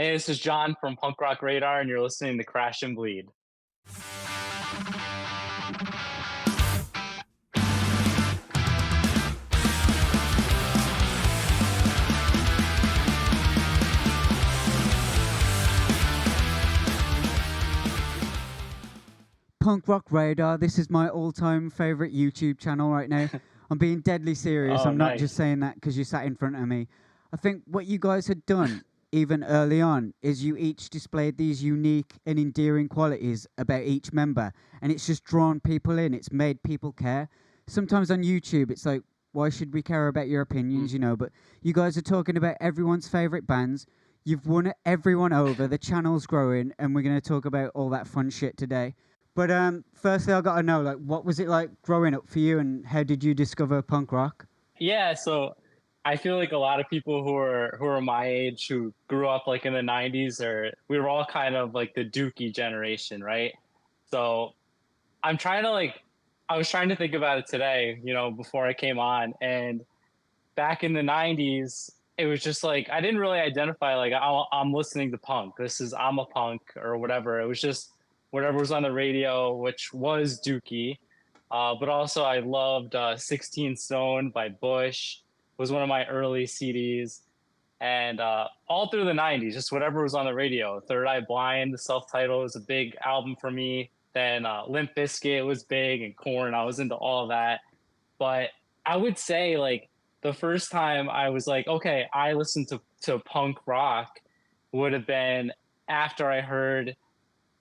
Hey, this is John from Punk Rock Radar, and you're listening to Crash and Bleed. Punk Rock Radar, this is my all-time favorite YouTube channel right now. I'm being deadly serious. Oh, I'm not nice. just saying that because you sat in front of me. I think what you guys had done, even early on, is you each displayed these unique and endearing qualities about each member, and it's just drawn people in. It's made people care. Sometimes on YouTube, it's like, why should we care about your opinions, But you guys are talking about everyone's favorite bands. You've won everyone over. The channel's growing, and we're going to talk about all that fun shit today. But firstly, I got to know, what was it like growing up for you, and how did you discover punk rock? Yeah, so I feel like a lot of people who are my age who grew up like in the '90s, or we were all kind of like the Dookie generation, right? So I'm trying to I was trying to think about it today, before I came on, and back in the '90s, it was just like I didn't really identify like I'm listening to punk. I'm a punk or whatever. It was just whatever was on the radio, which was Dookie. But also I loved 16 Stone by Bush. Was one of my early CDs. And all through the '90s, just whatever was on the radio. Third Eye Blind, the self-titled, was a big album for me. Then Limp Bizkit was big, and Korn. I was into all of that. But I would say like the first time I was like, okay, I listened to punk rock would have been after I heard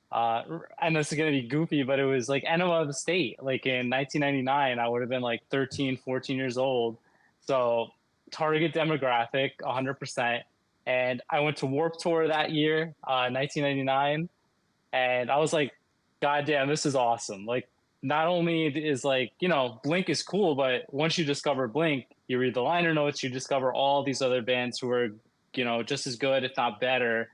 I know this is gonna be goofy, but it was like Enema of the State. Like in 1999, I would have been like 13, 14 years old. So target demographic, 100%. And I went to Warped Tour that year, 1999, and I was like, God damn, this is awesome. Like, not only is like, Blink is cool, but once you discover Blink, you read the liner notes, you discover all these other bands who are, just as good, if not better.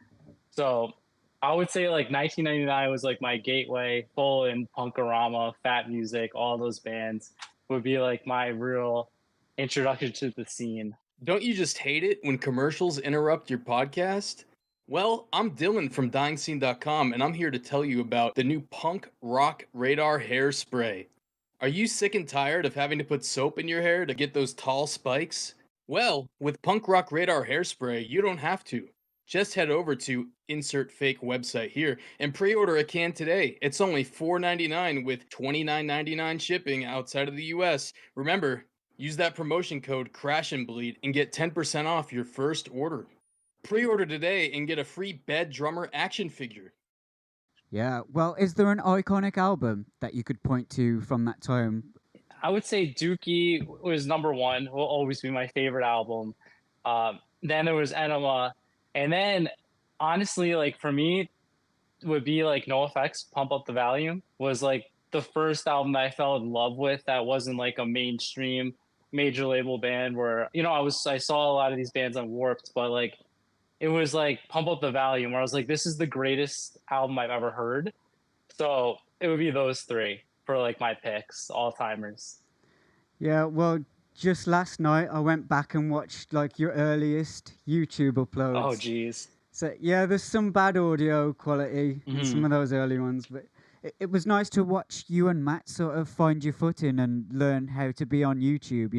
So I would say like 1999 was like my gateway, full in Punkorama, Fat Music, all those bands would be like my real introduction to the scene. Don't you just hate it when commercials interrupt your podcast? Well, I'm Dylan from DyingScene.com, and I'm here to tell you about the new Punk Rock Radar Hairspray. Are you sick and tired of having to put soap in your hair to get those tall spikes? Well, with Punk Rock Radar Hairspray, you don't have to. Just head over to insert fake website here and pre-order a can today. It's only $4.99 with $29.99 shipping outside of the US. Remember, use that promotion code Crash and Bleed and get 10% off your first order. Pre-order today and get a free Bed Drummer action figure. Yeah, well, is there an iconic album that you could point to from that time? I would say Dookie was number one, will always be my favorite album. Then there was Enema. And then, honestly, like for me, would be like NoFX, Pump Up the Volume, was like the first album that I fell in love with that wasn't like a mainstream major label band where, I saw a lot of these bands on Warped, but like it was like Pump Up the Volume where I was like, this is the greatest album I've ever heard. So it would be those three for like my picks, all timers. Yeah, well, just last night I went back and watched like your earliest YouTube uploads. Oh, geez. So yeah, there's some bad audio quality in some of those early ones, but it was nice to watch you and Matt sort of find your footing and learn how to be on YouTube,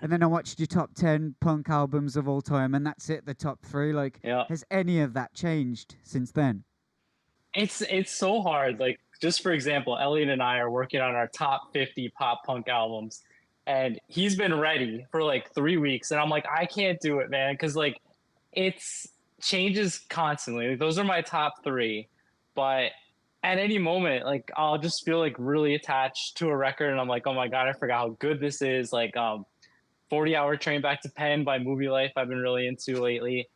And then I watched your top 10 punk albums of all time, and that's it, the top 3. Like, has any of that changed since then? It's so hard. Like, just for example, Elliot and I are working on our top 50 pop punk albums, and he's been ready for like 3 weeks, and I'm like, I can't do it, man, because like it's changes constantly. Like, those are my top 3, but at any moment, like I'll just feel like really attached to a record, and I'm like, oh my god, I forgot how good this is. Like 40-Hour Train Back to Penn by Movie Life, I've been really into lately.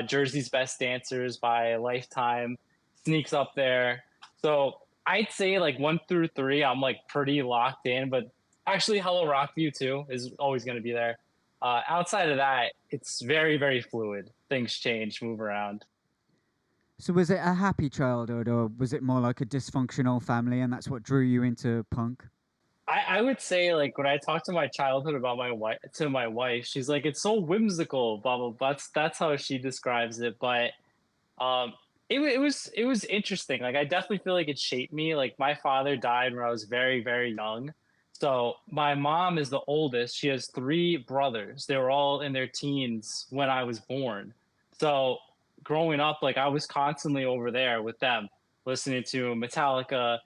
Jersey's Best Dancers by Lifetime sneaks up there. So I'd say like 1 through 3, I'm like pretty locked in, but actually Hello Rockview too is always going to be there. Outside of that, it's very, very fluid. Things change, move around. So was it a happy childhood, or was it more like a dysfunctional family, and that's what drew you into punk? I would say, like, when I talk to my childhood about my wife, she's like, it's so whimsical, blah blah blah. That's how she describes it. But Um, it was interesting. Like I definitely feel like it shaped me. Like my father died when I was very very young, so my mom is the oldest. She has three brothers. They were all in their teens when I was born. So growing up, like I was constantly over there with them, listening to Metallica,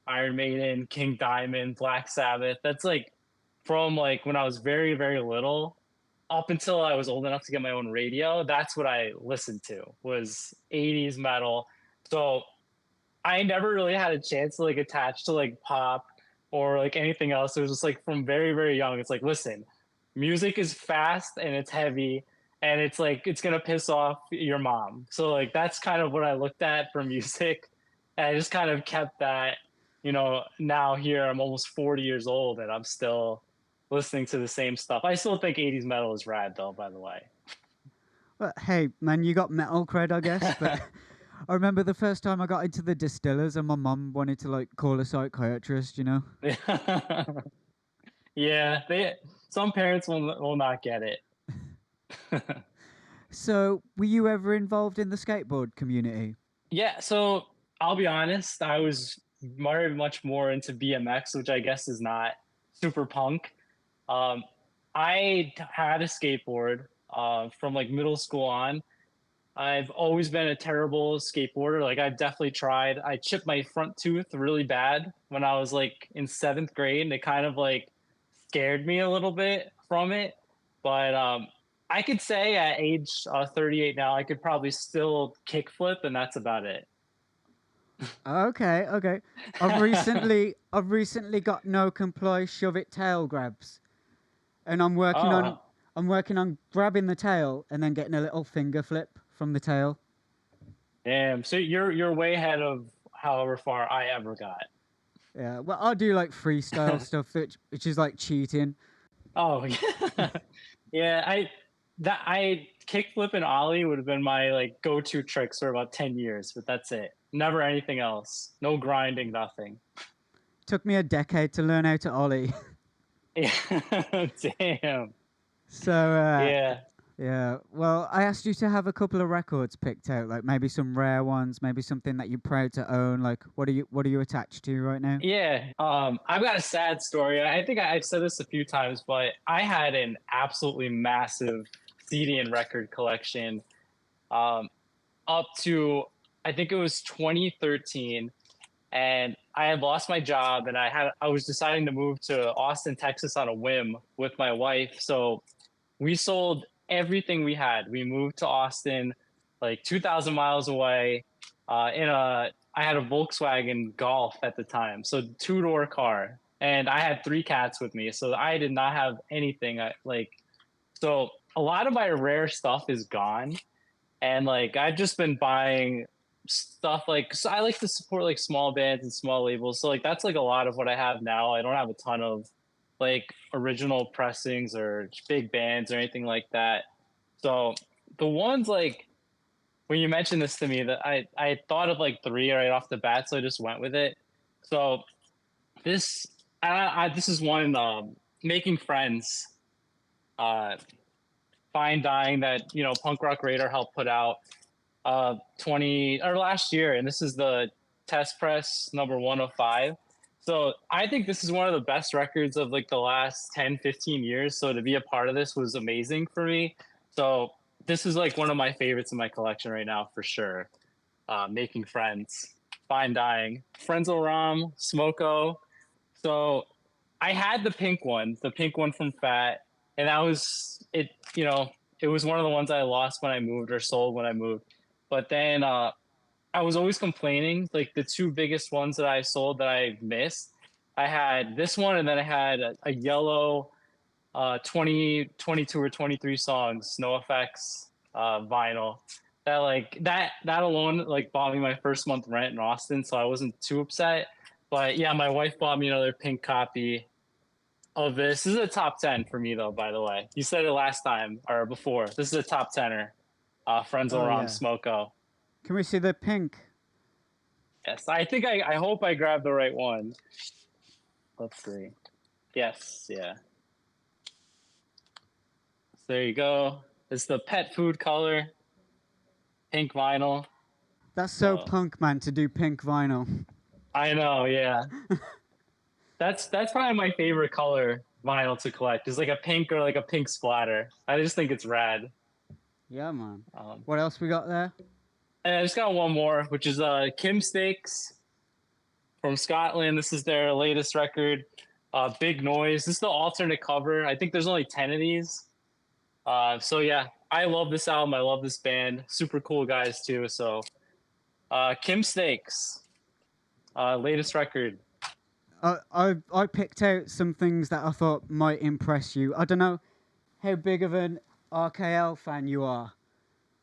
Iron Maiden, King Diamond, Black Sabbath. That's like from like when I was very very little up until I was old enough to get my own radio. That's what I listened to was 80s metal. So I never really had a chance to like attach to like pop or like anything else. It was just like from very very young. It's like listen, music is fast and it's heavy and it's like it's gonna piss off your mom. So like that's kind of what I looked at for music. And I just kind of kept that. Now here I'm almost 40 years old and I'm still listening to the same stuff. I still think 80s metal is rad though, by the way. Well, hey, man, you got metal cred, I guess. But I remember the first time I got into the Distillers, and my mum wanted to like call a psychiatrist. Yeah, they some parents will not get it. So, were you ever involved in the skateboard community? Yeah, so I'll be honest, I was very much more into BMX, which I guess is not super punk. Um, had a skateboard from like middle school on. I've always been a terrible skateboarder. Like I've definitely tried. I chipped my front tooth really bad when I was like in seventh grade, and it kind of like scared me a little bit from it. But I could say at age 38 now, I could probably still kickflip, and that's about it. Okay, okay. I've recently got no comply, shove it tail grabs, and Oh, I'm working on grabbing the tail and then getting a little finger flip from the tail. damn! So you're way ahead of however far I ever got. Yeah, well, I do like freestyle stuff, which is like cheating. Oh yeah, yeah. I kickflip and ollie would have been my like go-to tricks for about 10 years, but that's it. Never anything else. No grinding, nothing. Took me a decade to learn how to ollie. Yeah, damn. So Yeah, yeah, well, I asked you to have a couple of records picked out, like maybe some rare ones, maybe something that you're proud to own. Like, what are you attached to right now? yeah. I've got a sad story. I think I've said this a few times, but I had an absolutely massive CD and record collection um, up to I think it was 2013, and I had lost my job, and I was deciding to move to Austin, Texas on a whim with my wife. So we sold everything we had. We moved to Austin, like 2,000 miles away. I had a Volkswagen Golf at the time, so two-door car, and I had three cats with me, so I did not have anything. So a lot of my rare stuff is gone, and like I've just been buying stuff like so I like to support like small bands and small labels. So like that's like a lot of what I have now. I don't have a ton of like original pressings or big bands or anything like that. So the ones like when you mentioned this to me that I had thought of like three right off the bat, so I just went with it. So this this is one making friends, uh fine dying that punk rock radar helped put out 20 or last year, and this is the test press number 105. So I think this is one of the best records of like the last 10-15 years, so to be a part of this was amazing for me. So this is like one of my favorites in my collection right now for sure. Making friends, fine dying, Frenzel Rom, Smoko. So I had the pink one from Fat, and that was it. It was one of the ones I lost when I moved or sold when I moved. But then I was always complaining. Like the two biggest ones that I sold that I missed, I had this one, and then I had a yellow 22 or 23 songs, no effects vinyl. That alone like bought me my first month rent in Austin, so I wasn't too upset. But yeah, my wife bought me another pink copy of this. This is a top 10 for me, though, by the way. You said it last time or before. This is a top 10er. Oh Frenzel Rom yeah. Smoko. Can we see the pink? Yes, I think I hope I grabbed the right one. Let's see. Yes, yeah. So there you go. It's the pet food color, pink vinyl. That's so punk, man, to do pink vinyl. I know, yeah. That's probably my favorite color vinyl to collect. Is like a pink or like a pink splatter. I just think it's rad. Yeah, man. What else we got there? And I just got one more, which is Kim Stakes from Scotland. This is their latest record, Big Noise. This is the alternate cover. I think there's only 10 of these. So yeah, I love this album. I love this band. Super cool guys too. So Kim Stakes, latest record. I picked out some things that I thought might impress you. I don't know how big of an RKL fan you are,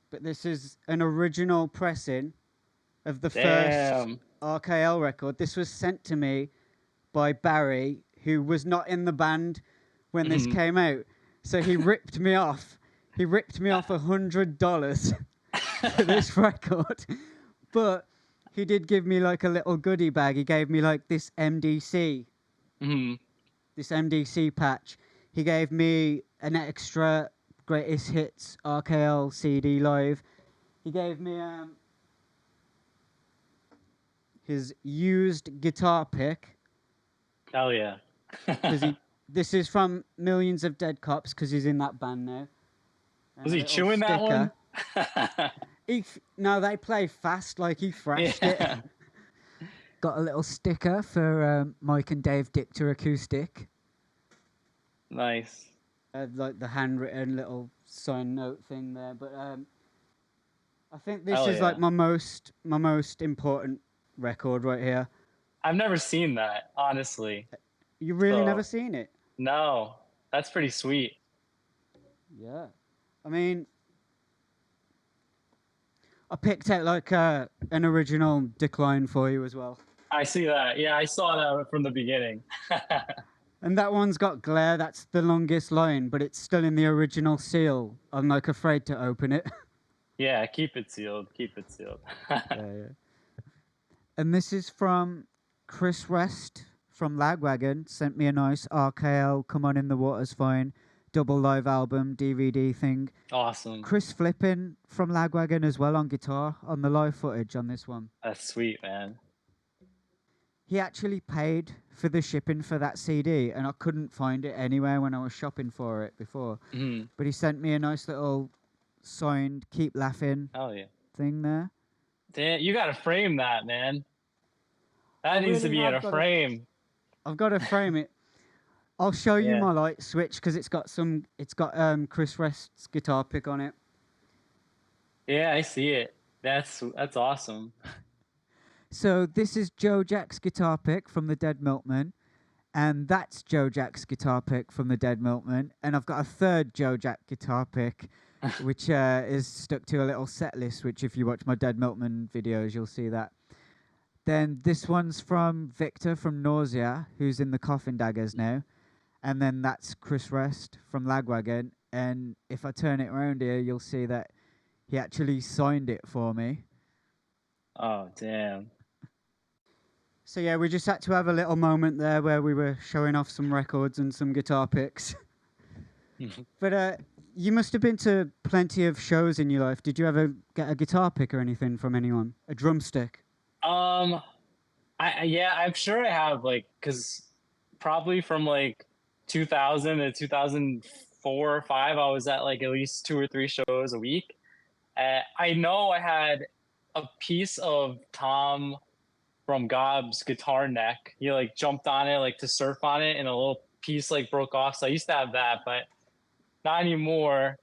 but this is an original pressing of the first RKL record. This was sent to me by Barry, who was not in the band when this came out. So he ripped me off. He ripped me off $100 for this record. But he did give me like a little goodie bag. He gave me like this MDC. This MDC patch. He gave me an extra Greatest Hits RKL CD live. He gave me his used guitar pick. Hell yeah. This is from Millions of Dead Cops because he's in that band now. And was he chewing sticker. That one? No, they play fast, like he thrashed it. Got a little sticker for Mike and Dave Dictor Acoustic. Nice. Like the handwritten little sign note thing there. But I think this Hell is yeah. like my most important record right here. I've never seen that, honestly. You really never seen it? No. That's pretty sweet. Yeah. I mean, I picked out like an original Decline for you as well. I see that. Yeah, I saw that from the beginning. And that one's got glare. That's the longest line, but it's still in the original seal. I'm like afraid to open it. Yeah, keep it sealed. Keep it sealed. Yeah. And this is from Chris West from Lagwagon. Sent me a nice RKL Come On In The Water's Fine double live album DVD thing. Awesome. Chris Flippin from Lagwagon as well on guitar on the live footage on this one. That's sweet, man. He actually paid for the shipping for that CD, and I couldn't find it anywhere when I was shopping for it before. But he sent me a nice little signed Keep Laughing thing there. Damn, you gotta frame that, man. That needs to be in a frame. I've got to frame it. I'll show you my light switch because it's got Chris West's guitar pick on it. Yeah, I see it. That's awesome. So this is Joe Jack's guitar pick from the Dead Milkmen, and that's Joe Jack's guitar pick from the Dead Milkmen, and I've got a third Joe Jack guitar pick, which is stuck to a little set list, which if you watch my Dead Milkmen videos, you'll see that. Then this one's from Victor from Nausea, who's in the Coffin Daggers now, and then that's Chris West from Lagwagon, and if I turn it around here, you'll see that he actually signed it for me. Oh, damn. So yeah, we just had to have a little moment there where we were showing off some records and some guitar picks. But you must have been to plenty of shows in your life. Did you ever get a guitar pick or anything from anyone? A drumstick? I'm sure I have, like, because probably from like 2000 to 2004 or 5, I was at like at least 2 or 3 shows a week. I know I had a piece of Tom from Gob's guitar neck. He like jumped on it like to surf on it, and a little piece like broke off. So I used to have that, but not anymore.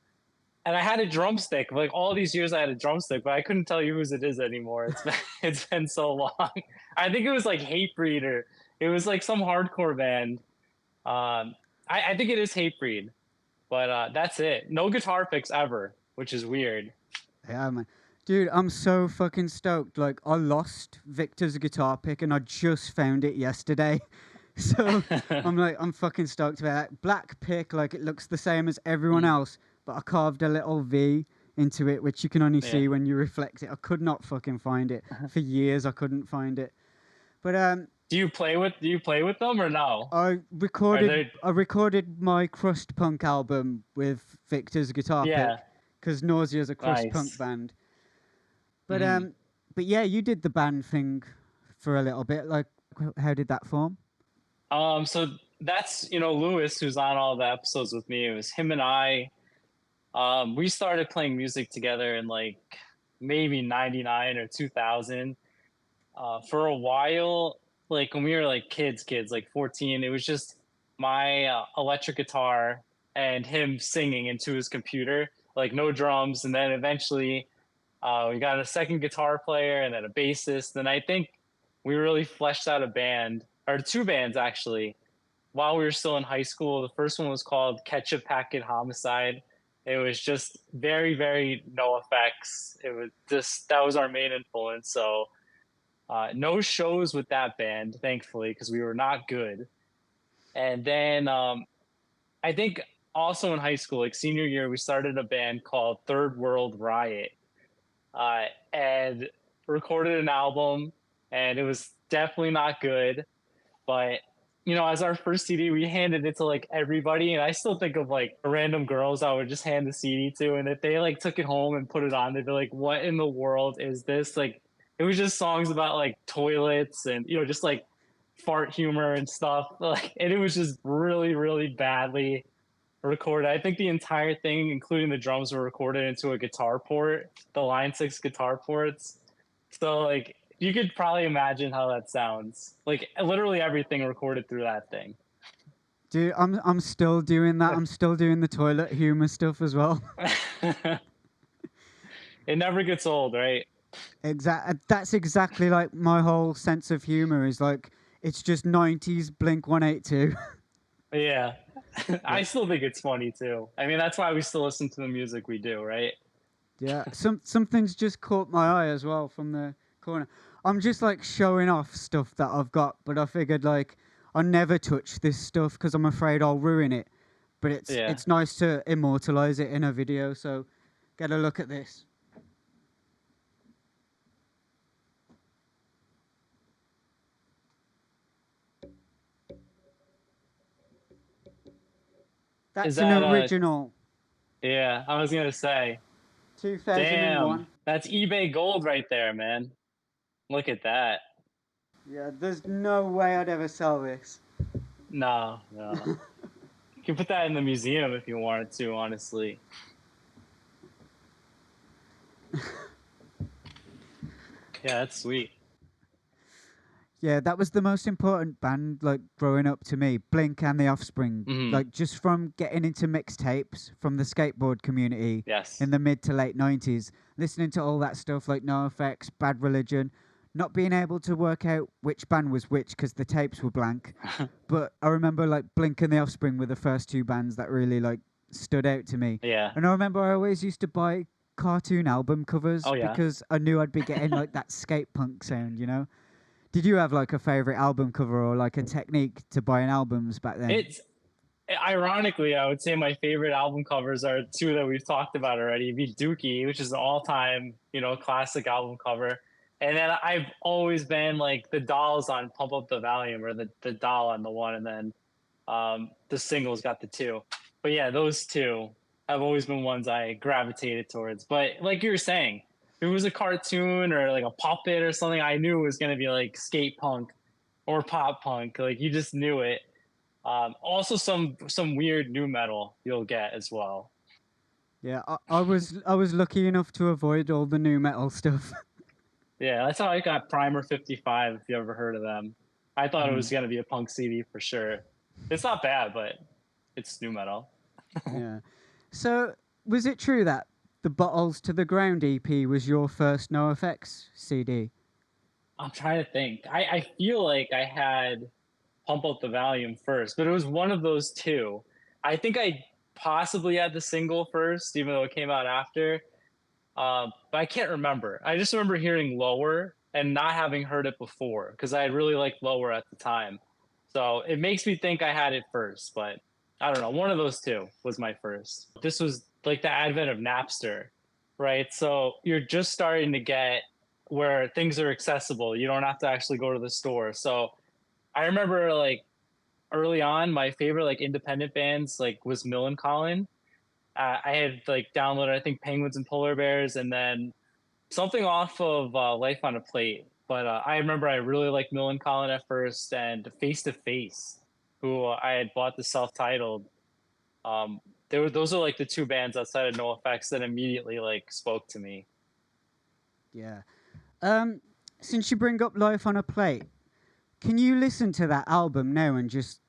And I had a drumstick. Like all these years I had a drumstick, but I couldn't tell you whose it is anymore. It's been so long. I think it was like Hatebreed, or it was like some hardcore band. I think it is Hatebreed, but that's it. No guitar picks ever, which is weird. Yeah, man. Dude, I'm so fucking stoked. Like, I lost Victor's guitar pick and I just found it yesterday. So I'm fucking stoked about that. Black pick, like it looks the same as everyone else, but I carved a little V into it, which you can only see when you reflect it. I could not fucking find it. For years I couldn't find it. But do you play with them or no? I recorded my crust punk album with Victor's guitar pick because Nausea is a crust punk band. But But yeah, you did the band thing for a little bit. Like, how did that form? So that's Lewis, who's on all the episodes with me. It was him and I. We started playing music together in like maybe 99 or 2000. For a while, like when we were like kids, like 14, it was just my electric guitar and him singing into his computer, like no drums. And then eventually we got a second guitar player and then a bassist. And I think we really fleshed out a band, or two bands actually, while we were still in high school. The first one was called Ketchup Packet Homicide. It was just very, very no effects. It was just, that was our main influence. So no shows with that band, thankfully, because we were not good. And then I think also in high school, like senior year, we started a band called Third World Riot, and recorded an album, and it was definitely not good. But as our first CD, we handed it to like everybody, and I still think of like random girls I would just hand the CD to, and if they like took it home and put it on, they'd be like, "What in the world is this?" Like, it was just songs about like toilets and just like fart humor and stuff. Like, and it was just really, really badly recorded. I think the entire thing, including the drums, were recorded into a guitar port, the Line 6 guitar ports. So like you could probably imagine how that sounds. Like literally everything recorded through that thing. Dude, I'm still doing that. I'm still doing the toilet humor stuff as well. It never gets old, right? That's exactly like my whole sense of humor is like it's just 90s Blink 182. Yeah. I still think it's funny too. I mean, that's why we still listen to the music we do, right? Yeah, something's just caught my eye as well from the corner. I'm just like showing off stuff that I've got, but I figured like I'll never touch this stuff because I'm afraid I'll ruin it. But it's nice to immortalize it in a video, so get a look at this. That's an original. Yeah, I was gonna say. 2001. Damn, that's eBay gold right there, man. Look at that. Yeah, there's no way I'd ever sell this. No. You can put that in the museum if you wanted to, honestly. Yeah, that's sweet. Yeah, that was the most important band, like, growing up to me. Blink and The Offspring. Mhm. Like, just from getting into mixtapes from the skateboard community Yes. in the mid to late 90s, listening to all that stuff like NoFX, Bad Religion, not being able to work out which band was which because the tapes were blank. But I remember, like, Blink and The Offspring were the first two bands that really, like, stood out to me. Yeah. And I remember I always used to buy cartoon album covers because I knew I'd be getting, like, that skate punk sound, you know? Did you have like a favorite album cover or like a technique to buying albums back then? It's ironically, I would say my favorite album covers are two that we've talked about already. It'd be Dookie, which is an all-time, classic album cover. And then I've always been like the dolls on Pump Up the Volume, or the doll on the one, and then the singles got the two. But yeah, those two have always been ones I gravitated towards. But like you were saying, if it was a cartoon or like a puppet or something, I knew it was going to be like skate punk or pop punk. Like you just knew it. Also, some weird new metal you'll get as well. Yeah, I was lucky enough to avoid all the new metal stuff. Yeah, that's how I got Primer 55. If you ever heard of them, I thought it was going to be a punk CD for sure. It's not bad, but it's new metal. Yeah. So was it true that the Bottles to the Ground EP was your first NoFX CD? I'm trying to think. I feel like I had Pump Up the Volume first, but it was one of those two. I think I possibly had the single first, even though it came out after. But I can't remember. I just remember hearing Lower and not having heard it before because I really liked Lower at the time. So it makes me think I had it first, but I don't know. One of those two was my first. This was like the advent of Napster, right? So you're just starting to get where things are accessible. You don't have to actually go to the store. So I remember like early on, my favorite like independent bands like was Millencolin. I had like downloaded, I think, Penguins and Polar Bears, and then something off of Life on a Plate. But I remember I really liked Millen Collin at first, and Face to Face, who I had bought the self-titled. Um, those are like the two bands outside of NoFX that immediately like spoke to me. Yeah. Since you bring up Life on a Plate, can you listen to that album now and just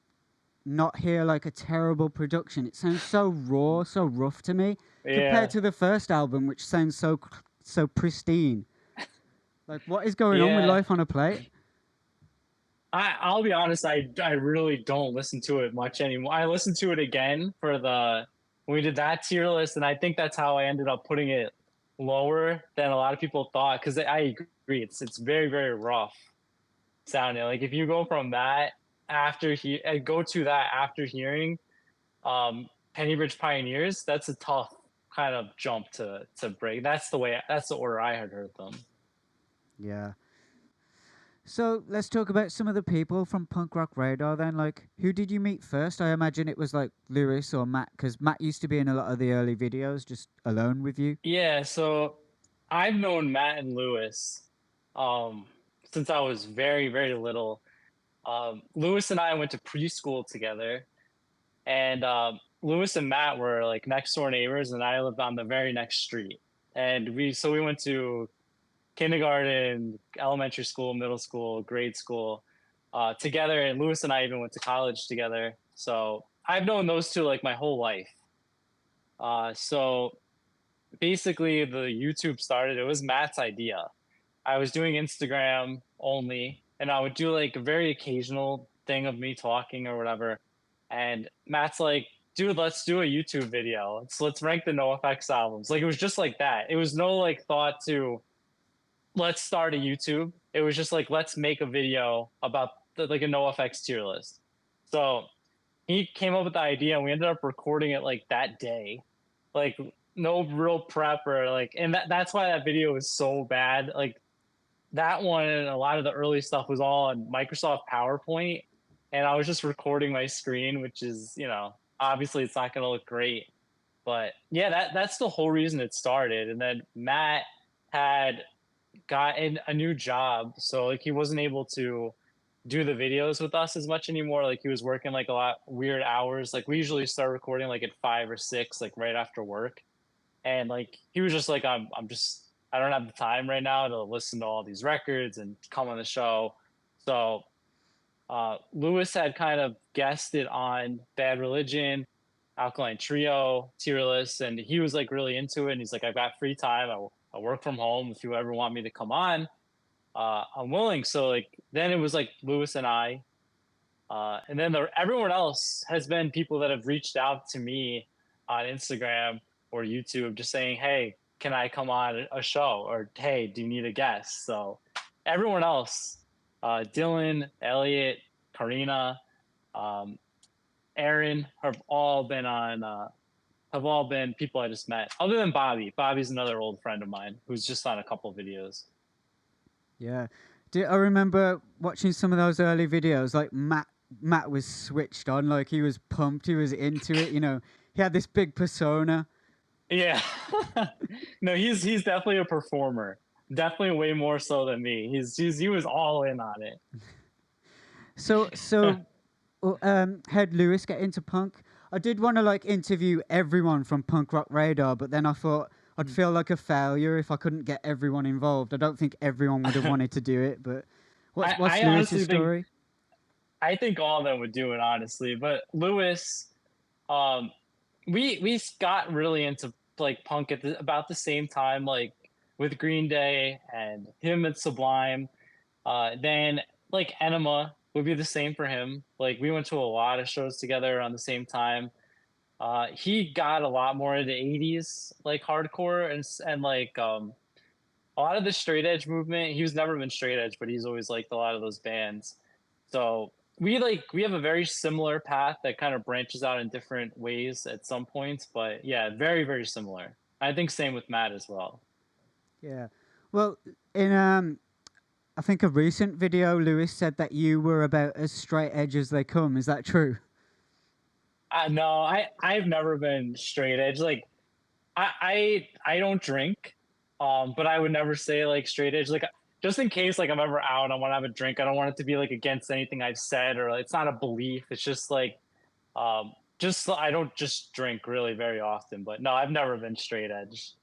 not hear like a terrible production? It sounds so raw, so rough to me compared Yeah, to the first album, which sounds so pristine. Like, what is going on with yeah. Life on a Plate? I'll be honest, I really don't listen to it much anymore. I listened to it again for the when we did that tier list, and I think that's how I ended up putting it lower than a lot of people thought. Because I agree, it's very very rough sounding. Like if you go from that go to that after hearing Pennybridge Pioneers, that's a tough kind of jump to break. That's the order I had heard them. Yeah. So let's talk about some of the people from Punk Rock Radar then. Like, who did you meet first? I imagine it was like Lewis or Matt, because Matt used to be in a lot of the early videos just alone with you. Yeah, so I've known Matt and Lewis um, since I was very, very little. Lewis and I went to preschool together, and Lewis and Matt were like next door neighbors, and I lived on the very next street. And we went to kindergarten, elementary school, middle school, grade school together, and Lewis and I even went to college together. So I've known those two like my whole life. So basically the YouTube started, it was Matt's idea. I was doing Instagram only, and I would do like a very occasional thing of me talking or whatever. And Matt's like, dude, let's do a YouTube video. Let's rank the NoFX albums. Like it was just like that. It was no like thought to let's start a YouTube. It was just like let's make a video about like a NoFX tier list. So he came up with the idea, and we ended up recording it like that day. Like no real prep or like, and that's why that video was so bad. Like that one and a lot of the early stuff was all on Microsoft PowerPoint, and I was just recording my screen, which is, obviously it's not going to look great. But yeah, that's the whole reason it started. And then Matt had gotten a new job, so like he wasn't able to do the videos with us as much anymore. Like he was working like a lot weird hours. Like we usually start recording like at 5 or 6, like right after work. And like he was just like, I don't have the time right now to listen to all these records and come on the show. So Lewis had kind of guested on Bad Religion, Alkaline Trio, tier list, and he was like really into it. And he's like, I've got free time. I work from home. If you ever want me to come on, I'm willing. So like then it was like Lewis and I, and then everyone else has been people that have reached out to me on Instagram or YouTube, just saying, "Hey, can I come on a show?" Or "Hey, do you need a guest?" So everyone else, Dylan, Elliot, Karina, Aaron, have all been people I just met. Other than Bobby. Bobby's another old friend of mine who's just on a couple videos. Yeah. I remember watching some of those early videos. Like Matt was switched on. Like he was pumped. He was into it. He had this big persona. Yeah. No, he's definitely a performer. Definitely way more so than me. He was all in on it. So how'd Lewis get into punk? I did want to like interview everyone from Punk Rock Radar, but then I thought I'd feel like a failure if I couldn't get everyone involved. I don't think everyone would have wanted to do it, but what's I Lewis's story? I think all of them would do it, honestly. But Lewis, we got really into like punk at about the same time, like with Green Day and him at Sublime. Then like Enema would be the same for him. Like we went to a lot of shows together around the same time. He got a lot more into 80s like hardcore and like a lot of the straight edge movement. He was never been straight edge, but he's always liked a lot of those bands. So we have a very similar path that kind of branches out in different ways at some points, but yeah, very very similar. I think same with Matt as well. Yeah. Well, in I think a recent video, Lewis said that you were about as straight edge as they come. Is that true? No, I've never been straight edge. Like I don't drink. But I would never say like straight edge. Like just in case like I'm ever out, I want to have a drink. I don't want it to be like against anything I've said, or it's not a belief. It's just like just I don't just drink really very often. But no, I've never been straight edge.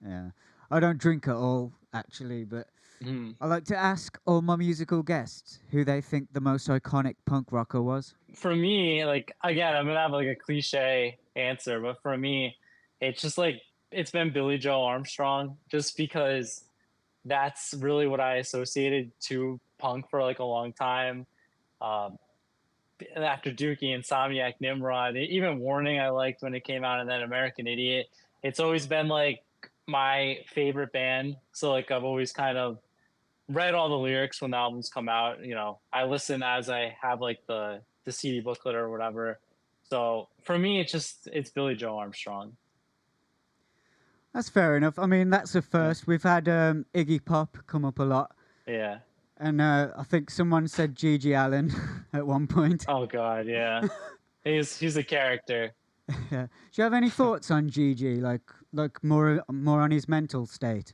Yeah. I don't drink at all, actually, but Mhm. I like to ask all my musical guests who they think the most iconic punk rocker was. For me, like again, I'm gonna have like a cliche answer, but for me, it's just like it's been Billy Joe Armstrong, just because that's really what I associated to punk for like a long time. Um, After Dookie, Insomniac, Nimrod, even Warning, I liked when it came out, and then American Idiot. It's always been like my favorite band. So like I've always kind of read all the lyrics when the albums come out. You know, I listen as I have like the CD booklet or whatever. So for me, it's Billy Joe Armstrong. That's fair enough. I mean, that's a first. We've had Iggy Pop come up a lot. Yeah. And I think someone said Gigi Allen at one point. Oh God, yeah. He's a character. Yeah. Do you have any thoughts on Gigi? Like more on his mental state?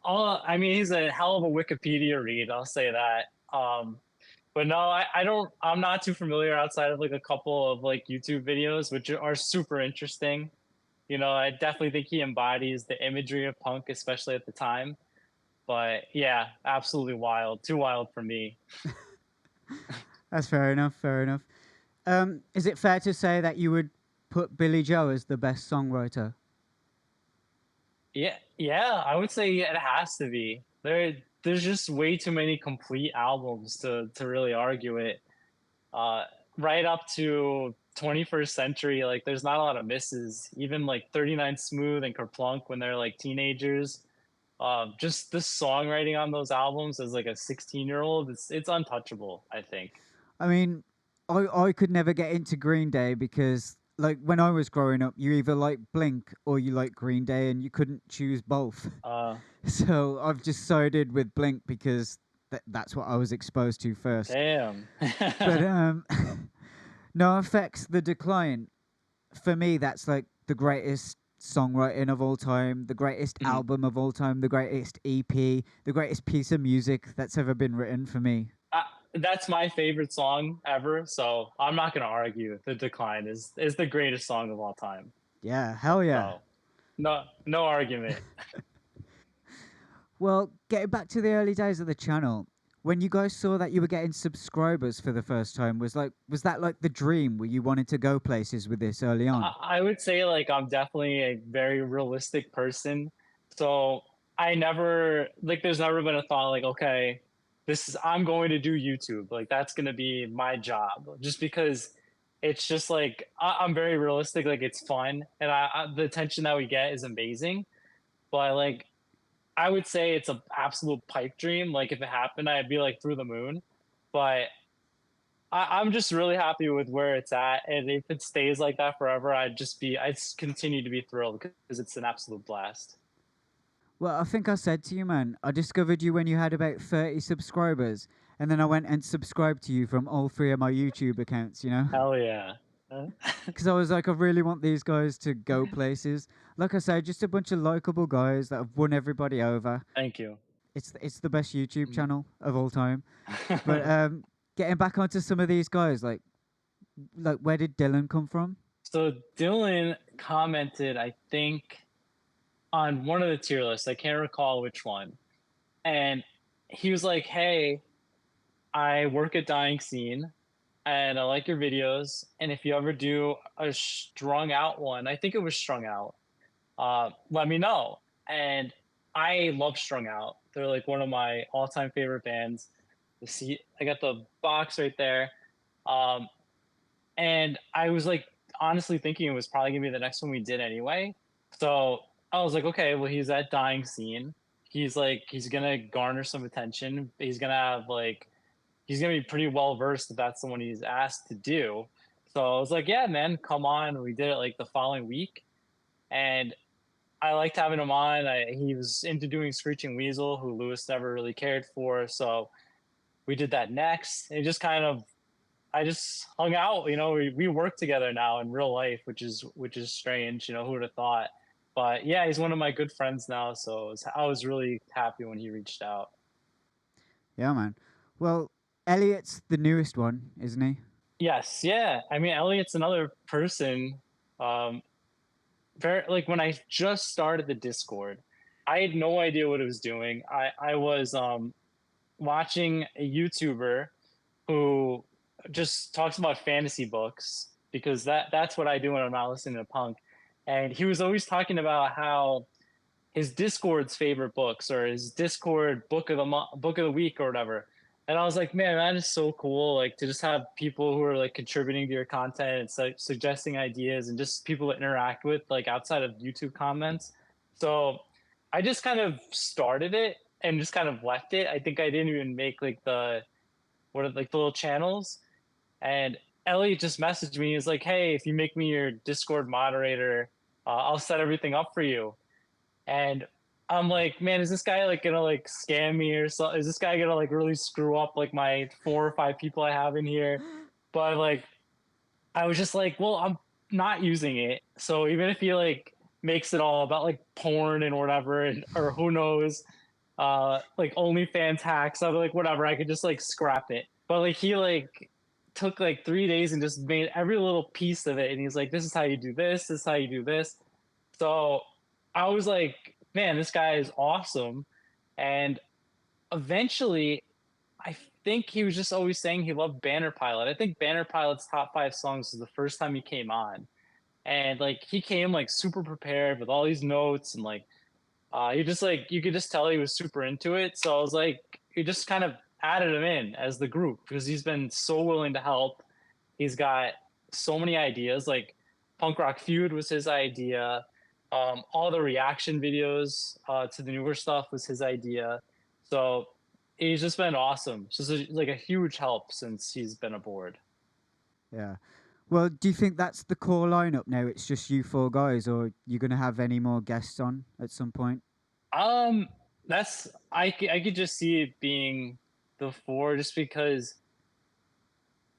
I mean, he's a hell of a Wikipedia read. I'll say that. But no, I don't. I'm not too familiar outside of like a couple of like YouTube videos, which are super interesting. You know, I definitely think he embodies the imagery of punk, especially at the time. But yeah, absolutely wild. Too wild for me. That's fair enough. Fair enough. Is it fair to say that you would put Billy Joe as the best songwriter? Yeah, I would say it has to be. There's just way too many complete albums to really argue it. Uh, right up to 21st Century, like there's not a lot of misses. Even like 39 Smooth and Kerplunk when they're like teenagers. Just the songwriting on those albums as like a 16-year-old, it's untouchable, I think. I mean, I could never get into Green Day because, like, when I was growing up, you either like Blink or you like Green Day, and you couldn't choose both. So I've just sided with Blink because that's what I was exposed to first. Damn. But No Effects, The Decline, for me, that's like the greatest songwriting of all time, the greatest album of all time, the greatest EP, the greatest piece of music that's ever been written for me. That's my favorite song ever, so I'm not gonna argue. The Decline is the greatest song of all time. Yeah, hell yeah. So, no argument. Well, getting back to the early days of the channel, when you guys saw that you were getting subscribers for the first time, was that like the dream where you wanted to go places with this early on? I would say like I'm definitely a very realistic person, so I never like there's never been a thought like, okay, I'm going to do YouTube, like that's gonna be my job, just because it's just like I'm very realistic, like it's fun, and the attention that we get is amazing, but like I would say it's an absolute pipe dream. Like if it happened, I'd be like through the moon. But I'm just really happy with where it's at, and if it stays like that forever, I'd continue to be thrilled because it's an absolute blast. Well, I think I said to you, man, I discovered you when you had about 30 subscribers, and then I went and subscribed to you from all three of my YouTube accounts, you know? Hell yeah. Because I was like, I really want these guys to go places. Like I said, just a bunch of likable guys that have won everybody over. Thank you. It's the best YouTube channel of all time. But getting back onto some of these guys, like where did Dylan come from? So Dylan commented, I think, on one of the tier lists. I can't recall which one. And he was like, hey, I work at Dying Scene and I like your videos. And if you ever do a strung out one, I think it was strung out, let me know. And I love Strung Out. They're like one of my all-time favorite bands. I got the box right there. And I was like honestly thinking it was probably gonna be the next one we did anyway. So I was like, okay, well, he's at Dying Scene. He's gonna garner some attention. He's gonna be pretty well versed if that's the one he's asked to do. So I was like, yeah, man, come on. We did it like the following week. And I liked having him on. He was into doing Screeching Weasel, who Lewis never really cared for. So we did that next. It just kind of, I just hung out. You know, we work together now in real life, which is strange. You know, who would have thought? But yeah, he's one of my good friends now, so I was really happy when he reached out. Yeah, man. Well, Elliot's the newest one, isn't he? Yes, yeah. I mean, Elliot's another person. Um, very like when I just started the Discord, I had no idea what it was doing. I was watching a YouTuber who just talks about fantasy books because that's what I do when I'm not listening to punk. And he was always talking about how his Discord's favorite books or his Discord book of the week or whatever. And I was like, man, that is so cool. Like to just have people who are like contributing to your content and suggesting ideas and just people to interact with like outside of YouTube comments. So I just kind of started it and just kind of left it. I think I didn't even make like the little channels. And Elliot just messaged me. He's like, hey, if you make me your Discord moderator, I'll set everything up for you. And I'm like, man, is this guy like gonna like scam me or something? Is this guy gonna like really screw up like my 4 or 5 people I have in here? But like, I was just like, well, I'm not using it. So even if he like makes it all about like porn and whatever, or who knows, like OnlyFans hacks, I'd be like, whatever, I could just like scrap it. But like he like took like 3 days and just made every little piece of it, and he's like, this is how you do this is how you do this. So I was like, man, this guy is awesome. And eventually, I think he was just always saying he loved Banner Pilot. I think Banner Pilot's top 5 songs was the first time he came on. And like he came like super prepared with all these notes and like he just like you could just tell he was super into it. So I was like, he just kind of added him in as the group because he's been so willing to help. He's got so many ideas. Like Punk Rock Feud was his idea. All the reaction videos to the newer stuff was his idea. So he's just been awesome. Just like a huge help since he's been aboard. Yeah. Well, do you think that's the core lineup now? It's just you 4 guys, or you're going to have any more guests on at some point? That's I could just see it being the 4 just because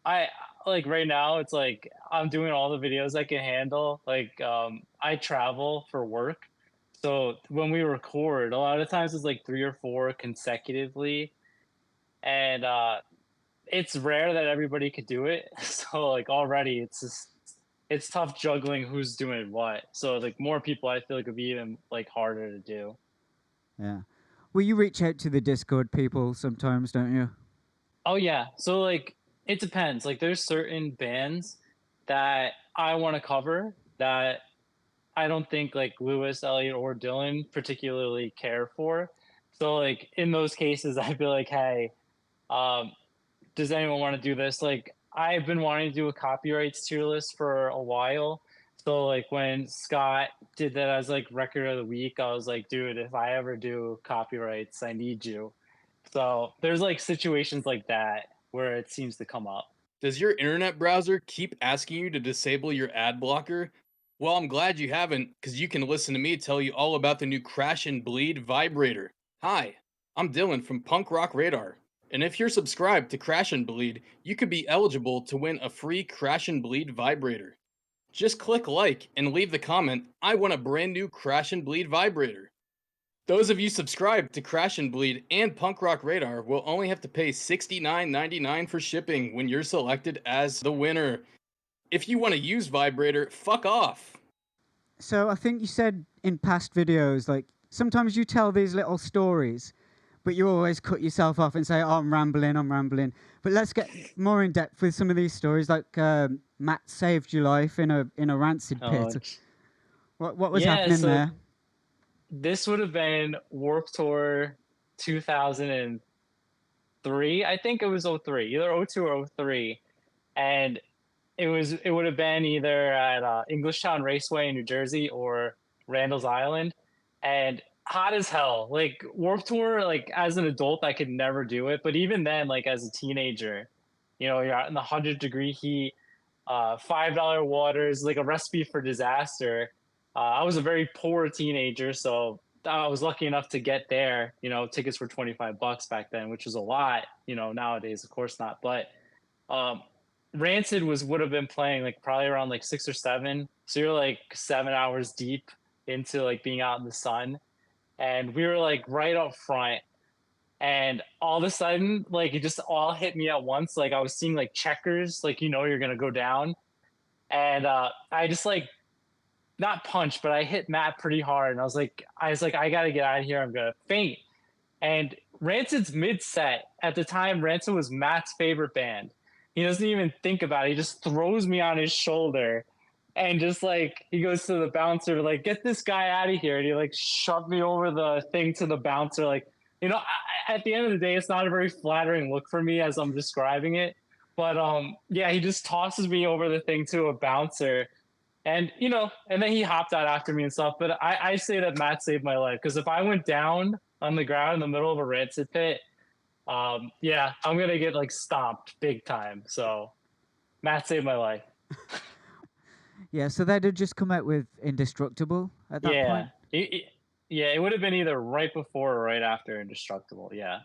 I like right now it's like I'm doing all the videos I can handle. Like I travel for work. So when we record, a lot of times it's like 3 or 4 consecutively. And it's rare that everybody could do it. So like already it's tough juggling who's doing what. So like more people I feel like would be even like harder to do. Yeah. Well, you reach out to the Discord people sometimes, don't you? Oh yeah. So like it depends. Like there's certain bands that I want to cover that I don't think like Lewis, Elliot, or Dylan particularly care for. So like in those cases, I'd be like, hey, um, does anyone want to do this? Like I've been wanting to do a copyrights tier list for a while. So like when Scott did that as like record of the week, I was like, dude, if I ever do copyrights, I need you. So there's like situations like that where it seems to come up. Does your internet browser keep asking you to disable your ad blocker? Well, I'm glad you haven't, because you can listen to me tell you all about the new Crash and Bleed vibrator. Hi, I'm Dylan from Punk Rock Radar. And if you're subscribed to Crash and Bleed, you could be eligible to win a free Crash and Bleed vibrator. Just click like and leave the comment, I want a brand new Crash and Bleed vibrator. Those of you subscribed to Crash and Bleed and Punk Rock Radar will only have to pay $69.99 for shipping when you're selected as the winner. If you want to use Vibrator, fuck off. So I think you said in past videos, like, sometimes you tell these little stories, but you always cut yourself off and say, oh, I'm rambling. But let's get more in depth with some of these stories, like Matt saved your life in a rancid pit. What was happening there? This would have been Warped Tour 2003. I think it was 03, either 02 or 03. And it would have been either at Englishtown Raceway in New Jersey or Randall's Island. And hot as hell. Like Warped Tour, like as an adult, I could never do it. But even then, like as a teenager, you're out in the 100-degree heat, $5 waters, like a recipe for disaster. I was a very poor teenager, so I was lucky enough to get there. Tickets were $25 back then, which was a lot. Nowadays, of course not. But Rancid would have been playing like probably around like 6 or 7. So you're like 7 hours deep into like being out in the sun, and we were like right up front, and all of a sudden like it just all hit me at once. Like I was seeing like checkers, like you're gonna go down, and I just like not punched, but I hit Matt pretty hard, and I was like I gotta get out of here. I'm gonna faint. And Rancid's mid set at the time. Rancid was Matt's favorite band. He doesn't even think about it. He just throws me on his shoulder, and just like he goes to the bouncer, like get this guy out of here. And he like shoved me over the thing to the bouncer. Like at the end of the day, it's not a very flattering look for me as I'm describing it. But yeah, he just tosses me over the thing to a bouncer, and and then he hopped out after me and stuff. But I say that Matt saved my life, because if I went down on the ground in the middle of a rancid pit, yeah, I'm gonna get like stomped big time. So Matt saved my life. Yeah, so they'd have just come out with Indestructible at that point. Yeah, it would have been either right before or right after Indestructible. Yeah.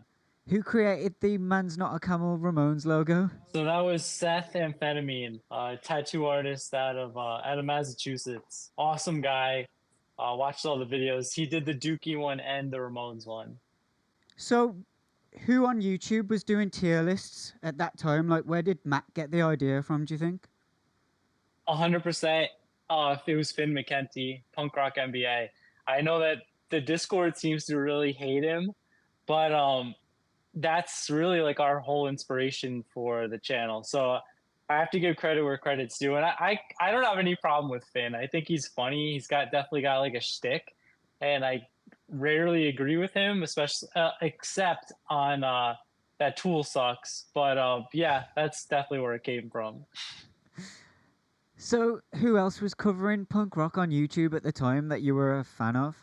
Who created the Man's Not a Camel Ramones logo? So that was Seth Amphetamine, a tattoo artist out of Massachusetts. Awesome guy. Watched all the videos. He did the Dookie one and the Ramones one. So, who on YouTube was doing tier lists at that time? Like, where did Matt get the idea from, do you think? 100%. It was Finn McKenty, Punk Rock MBA. I know that the Discord seems to really hate him, but that's really like our whole inspiration for the channel. So I have to give credit where credit's due. And I don't have any problem with Finn. I think he's funny. He's definitely got like a shtick, and I rarely agree with him, especially except on that Tool sucks. But yeah, that's definitely where it came from. So, who else was covering punk rock on YouTube at the time that you were a fan of?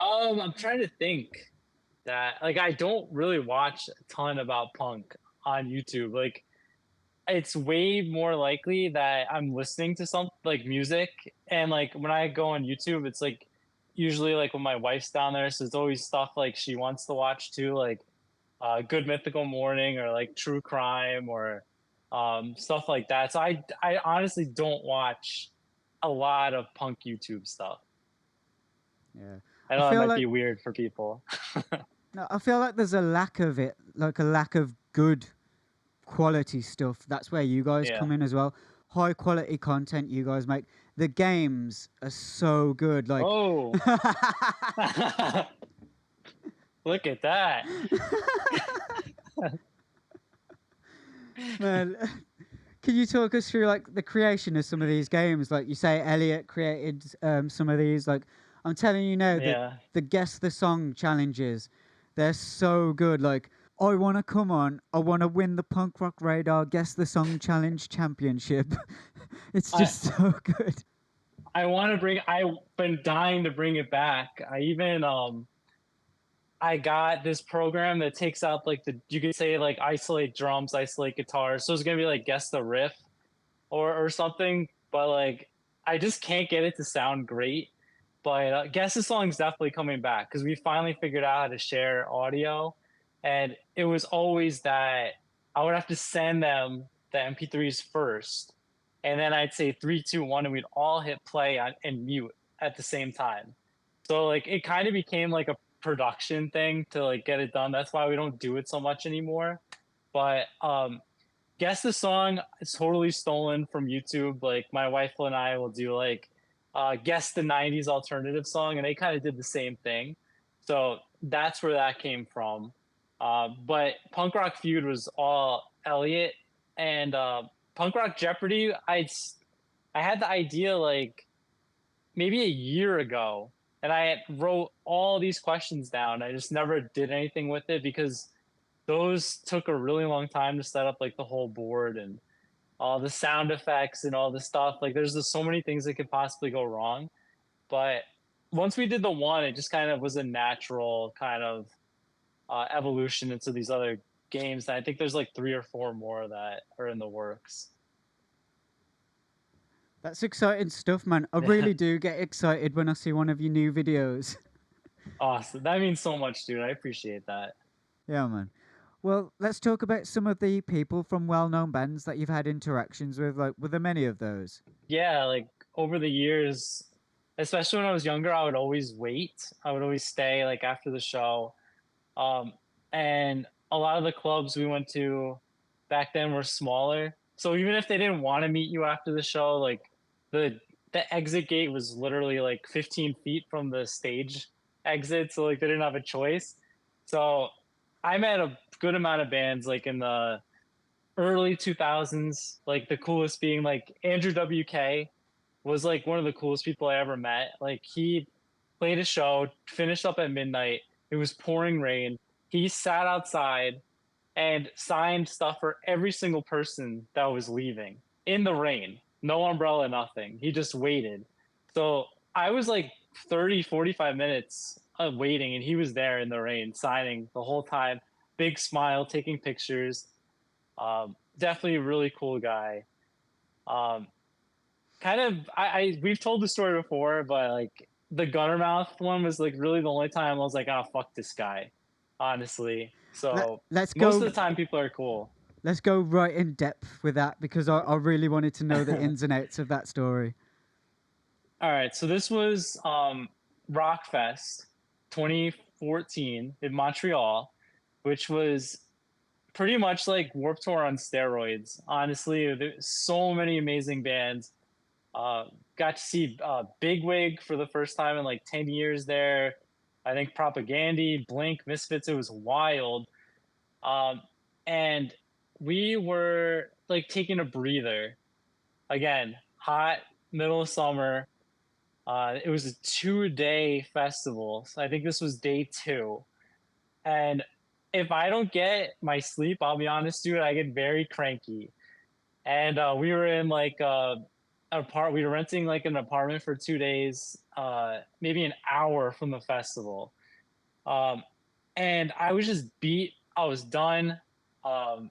I'm trying to think. That like I don't really watch a ton about punk on YouTube. Like it's way more likely that I'm listening to some like music, and like when I go on YouTube, it's like usually like when my wife's down there, so it's always stuff like she wants to watch too, like Good Mythical Morning or like true crime or stuff like that. So I honestly don't watch a lot of punk YouTube stuff. Yeah, I know that might be weird for people. No, I feel like there's a lack of it, like a lack of good quality stuff. That's where you guys come in as well. High quality content you guys make. The games are so good. Like, oh, look at that, man. Can you talk us through like the creation of some of these games? Like you say, Elliot created some of these. Like I'm telling you now, that the Guess the Song challenges. They're so good. Like, I want to come on. I want to win the Punk Rock Radar Guess the Song Challenge Championship. It's just so good. I've been dying to bring it back. I even, I got this program that takes out like you could say like isolate drums, isolate guitars. So it's going to be like guess the riff or something. But like, I just can't get it to sound great. But Guess the Song's definitely coming back, because we finally figured out how to share audio. And it was always that I would have to send them the MP3s first. And then I'd say 3, 2, 1, and we'd all hit play and mute at the same time. So like it kind of became like a production thing to like get it done. That's why we don't do it so much anymore. But Guess the Song is totally stolen from YouTube. Like my wife and I will do like guess the 90s alternative song, and they kind of did the same thing. So that's where that came from. But Punk Rock Feud was all Elliot, and Punk Rock Jeopardy, I had the idea like maybe a year ago, and I wrote all these questions down. I just never did anything with it because those took a really long time to set up, like the whole board and all the sound effects and all the stuff. Like there's just so many things that could possibly go wrong. But once we did the one, it just kind of was a natural kind of evolution into these other games. And I think there's like 3 or 4 more that are in the works. That's exciting stuff, man. I really do get excited when I see one of your new videos. Awesome. That means so much, dude. I appreciate that. Yeah, man. Well, let's talk about some of the people from well-known bands that you've had interactions with. Like, were there many of those? Yeah, like over the years, especially when I was younger, I would always wait. I would always stay like after the show. Um, and a lot of the clubs we went to back then were smaller. So even if they didn't want to meet you after the show, like the the exit gate was literally like 15 feet from the stage exit, so like they didn't have a choice. So I met a good amount of bands like in the early 2000s, like the coolest being like Andrew WK was like one of the coolest people I ever met. Like he played a show, finished up at midnight. It was pouring rain. He sat outside and signed stuff for every single person that was leaving in the rain. No umbrella, nothing. He just waited. So I was like 30, 45 minutes of waiting, and he was there in the rain signing the whole time. Big smile, taking pictures. Definitely a really cool guy. Um, kind of, we've told the story before, but like the Guttermouth one was like really the only time I was like, oh, fuck this guy, honestly. So Let's most go. of the time, people are cool. Let's go right in depth with that because I really wanted to know the ins and outs of that story. All right, so this was Rockfest 2014 in Montreal, which was pretty much like Warped Tour on steroids. Honestly, there's so many amazing bands. Got to see Bigwig for the first time in like 10 years there. I think Propagandy, Blink, Misfits. It was wild. Um, and we were like taking a breather. Again, hot, middle of summer. It was a 2-day festival. So I think this was day 2. And if I don't get my sleep, I'll be honest, dude, I get very cranky. And we were in like we were renting like an apartment for 2 days, maybe an hour from the festival. Um, and I was just beat. I was done. Um,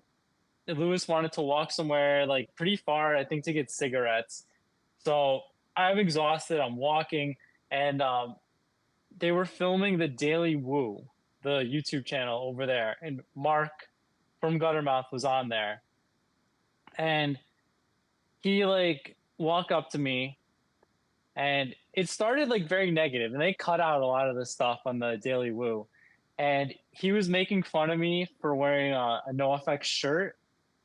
Lewis wanted to walk somewhere like pretty far, I think, to get cigarettes. So I'm exhausted. I'm walking, and they were filming the Daily Woo, the YouTube channel over there, and Mark from Guttermouth was on there, and he like walked up to me, and it started like very negative, and they cut out a lot of the stuff on the Daily Woo, and he was making fun of me for wearing a NoFX shirt.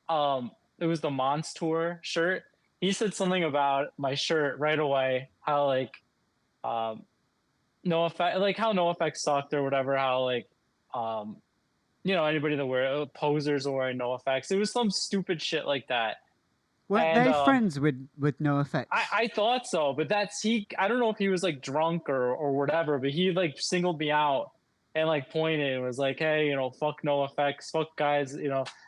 It was the Mons Tour shirt. He said something about my shirt right away, how like um no effect, like how no effect sucked or whatever, how like um anybody that wear posers or wearing no effects, it was some stupid shit like that. Weren't And they friends with No Effects? I thought so, but that's he. I don't know if he was like drunk or whatever, but he like singled me out and like pointed and was like, "Hey, fuck no effects, fuck guys."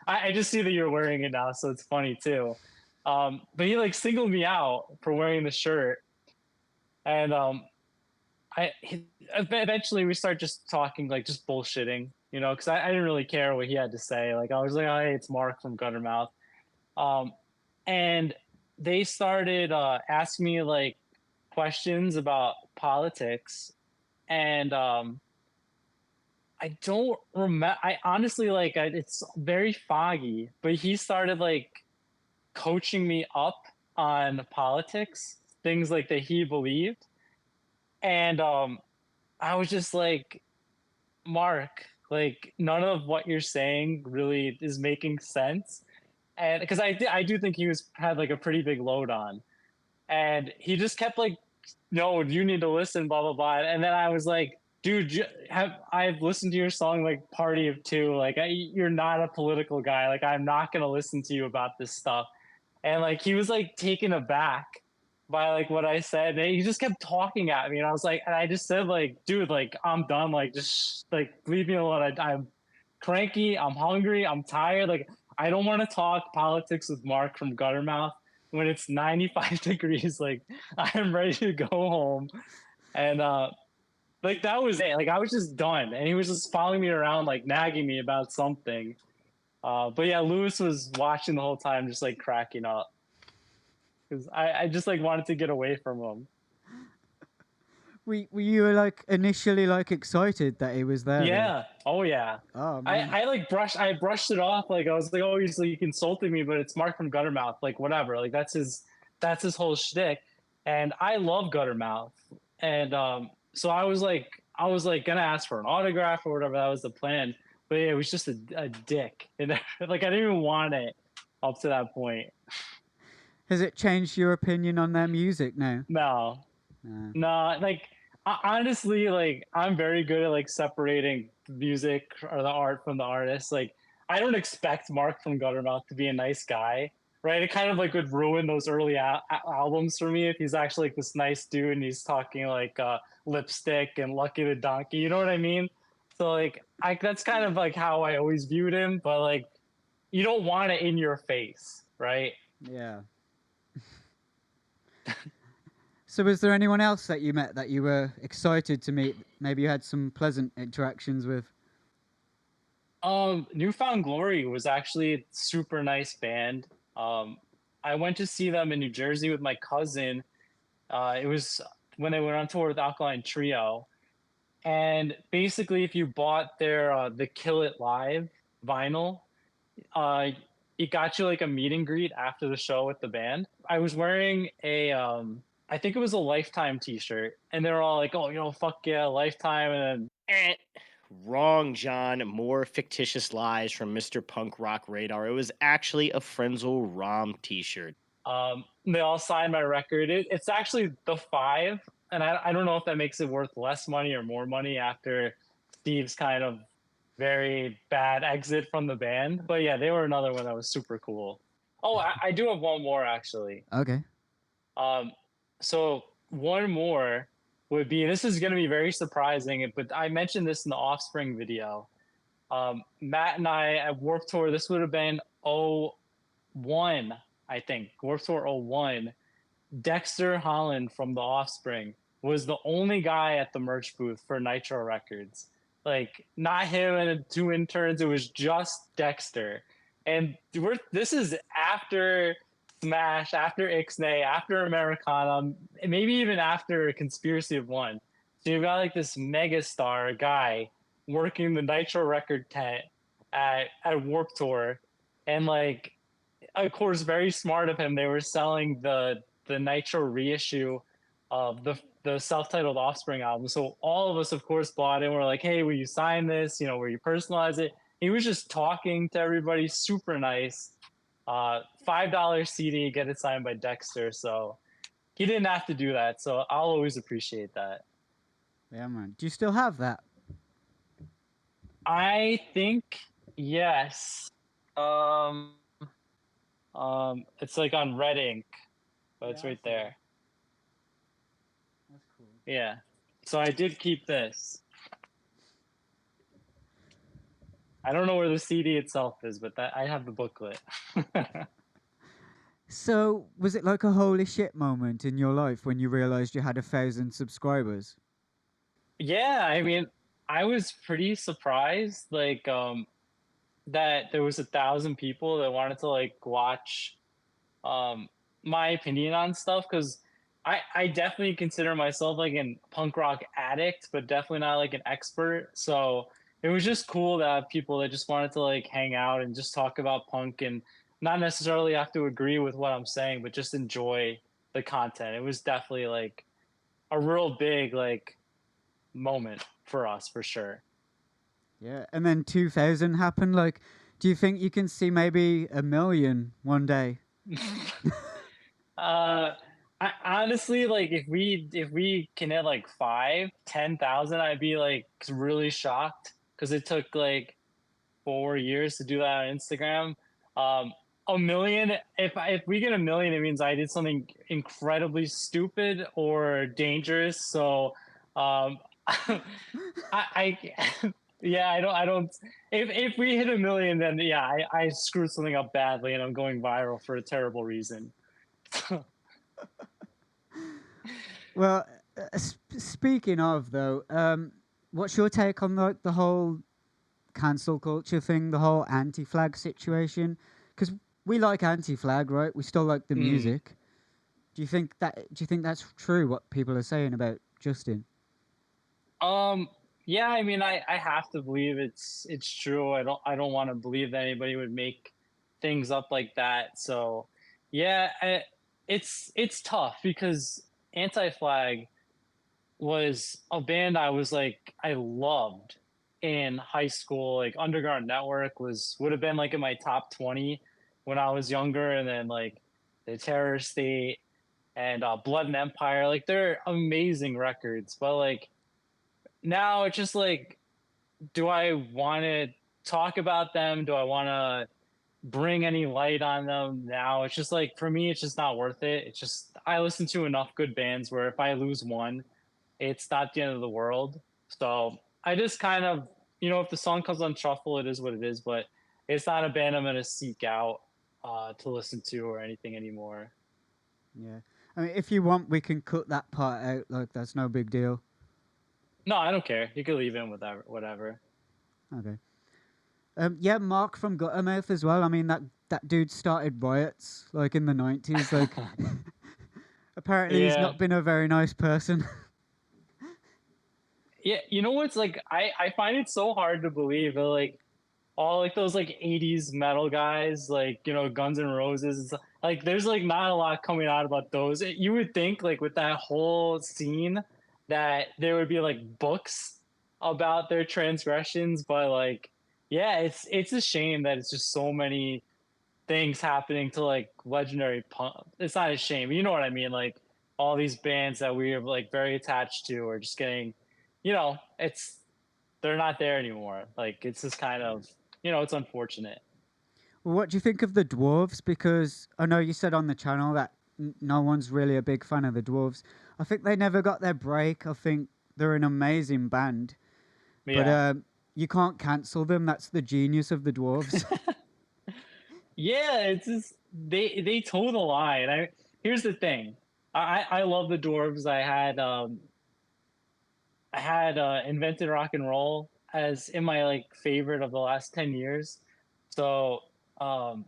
I just see that you're wearing it now, so it's funny too. But he like singled me out for wearing the shirt, and eventually we start just talking like just bullshitting, because I didn't really care what he had to say. Like I was like, "Oh, hey, it's Mark from Guttermouth," um, and they started asking me like questions about politics, and I don't remember. I honestly like it's very foggy, but he started like coaching me up on politics, things like that he believed, and I was just like, Mark, like none of what you're saying really is making sense, and because I do think he had like a pretty big load on, and he just kept like, no, you need to listen, blah blah blah. And then I was like, dude, I've listened to your song like Party of Two. Like you're not a political guy. Like I'm not gonna listen to you about this stuff. And like he was like taken aback by like what I said. And he just kept talking at me, and I was like, and I just said like, dude, like I'm done. Like just like leave me alone. I'm cranky. I'm hungry. I'm tired. Like I don't want to talk politics with Mark from Guttermouth when it's 95 degrees. Like I'm ready to go home. And like that was it. Like I was just done, and he was just following me around, like nagging me about something. But yeah, Lewis was watching the whole time, just like cracking up, because I just like wanted to get away from him. Were you like initially like excited that he was there? Yeah. Oh yeah. Oh man. I brushed it off. Like I was like, oh, he's like insulting me, but it's Mark from Guttermouth. Like whatever. Like that's his whole shtick. and I love Guttermouth, and so I was like gonna ask for an autograph or whatever. That was the plan, but yeah, it was just a dick, and like I didn't even want it up to that point. Has it changed your opinion on their music now? No, no, like honestly, like I'm very good at like separating the music or the art from the artist. Like I don't expect Mark from Guttermouth to be a nice guy, right? It kind of like would ruin those early albums for me if he's actually like this nice dude and he's talking like lipstick and Lucky the Donkey. You know what I mean? So like that's kind of like how I always viewed him, but like you don't want it in your face, right? Yeah. So, was there anyone else that you met that you were excited to meet? Maybe you had some pleasant interactions with? Newfound Glory was actually a super nice band. I went to see them in New Jersey with my cousin. It was when they went on tour with Alkaline Trio, and basically, if you bought their the Kill It Live vinyl, uh, it got you like a meet and greet after the show with the band. I was wearing a I think it was a Lifetime T-shirt, and they were all like, "Oh, fuck yeah, Lifetime!" And then Wrong, John. More fictitious lies from Mr. Punk Rock Radar. It was actually a Frenzel Rom t-shirt. they all signed my record. It's actually the five, and I don't know if that makes it worth less money or more money after Steve's kind of very bad exit from the band. But yeah, they were another one that was super cool. Oh, I do have one more actually. Okay. So one more would be, this is going to be very surprising, but I mentioned this in the Offspring video. Matt and I at Warped Tour, this would have been 01, I think, Warped Tour 01. Dexter Holland from the Offspring was the only guy at the merch booth for Nitro Records. Like, not him and two interns, it was just Dexter. And this is after Smash, after Ixnay, after Americana, maybe even after Conspiracy of One. So you've got like this mega star guy working the Nitro record tent at Warped Tour, and like, of course, very smart of him. They were selling the Nitro reissue of the self-titled Offspring album. So all of us, of course, bought it. We're like, "Hey, will you sign this? Will you personalize it?" He was just talking to everybody, super nice. $5 CD, get it signed by Dexter. So he didn't have to do that. So I'll always appreciate that. Yeah, man. Do you still have that? I think yes. It's like on red ink, but it's right there. That's cool. Yeah. So I did keep this. I don't know where the CD itself is, but I have the booklet. So, was it like a holy shit moment in your life when you realized you had 1,000 subscribers? Yeah, I mean, I was pretty surprised, like, that there was 1,000 people that wanted to like watch my opinion on stuff, because I definitely consider myself like a punk rock addict, but definitely not like an expert. So it was just cool to have people that just wanted to like hang out and just talk about punk and not necessarily have to agree with what I'm saying, but just enjoy the content. It was definitely like a real big like moment for us, for sure. Yeah, and then 2,000 happened. Like, do you think you can see maybe 1,000,000 one day? I honestly, like, if we can hit like 10,000, I'd be like really shocked, because it took like 4 years to do that on Instagram. A million, if we get 1,000,000, it means I did something incredibly stupid or dangerous. So, I yeah, I don't. If we hit 1,000,000, then yeah, I screwed something up badly, and I'm going viral for a terrible reason. Well, speaking of though, what's your take on the whole cancel culture thing, the whole anti-flag situation? Because we like anti-flag, right? We still like the music. Do you think that's true? What people are saying about Justin? Yeah, I mean, I have to believe it's true. I don't want to believe that anybody would make things up like that. So, yeah, it's tough, because Anti-Flag was a band I was like I loved in high school. Like Underground Network would have been like in my top 20 when I was younger, and then like the Terror State and Blood and Empire. Like they're amazing records, but like now it's just like, do I want to talk about them? Do I want to bring any light on them now? It's just like, for me, it's just not worth it. It's just, I listen to enough good bands where if I lose one, it's not the end of the world. So I just kind of, if the song comes on shuffle, it is what it is, but it's not a band I'm going to seek out to listen to or anything anymore. Yeah. I mean, if you want, we can cut that part out. Like, that's no big deal. No, I don't care. You can leave in whatever. Okay. Yeah, Mark from Guttermouth as well. I mean, that dude started riots, like, in the 90s. Like, apparently he's not been a very nice person. Yeah, you know what's like, I find it so hard to believe that like all like those like 80s metal guys, like, Guns N' Roses, like there's like not a lot coming out about those. You would think like with that whole scene that there would be like books about their transgressions, but like, yeah, it's a shame that it's just so many things happening to like legendary punk. It's not a shame, you know what I mean? Like all these bands that we are like very attached to are just getting, they're not there anymore. Like it's just kind of, it's unfortunate. Well, what do you think of the Dwarves? Because I know you said on the channel that no one's really a big fan of the Dwarves. I think they never got their break. I think they're an amazing band. Yeah. But you can't cancel them. That's the genius of the Dwarves. Yeah, it's just they toe the line. Here's the thing. I love the Dwarves. I had Invented Rock and Roll as in my like favorite of the last 10 years. So um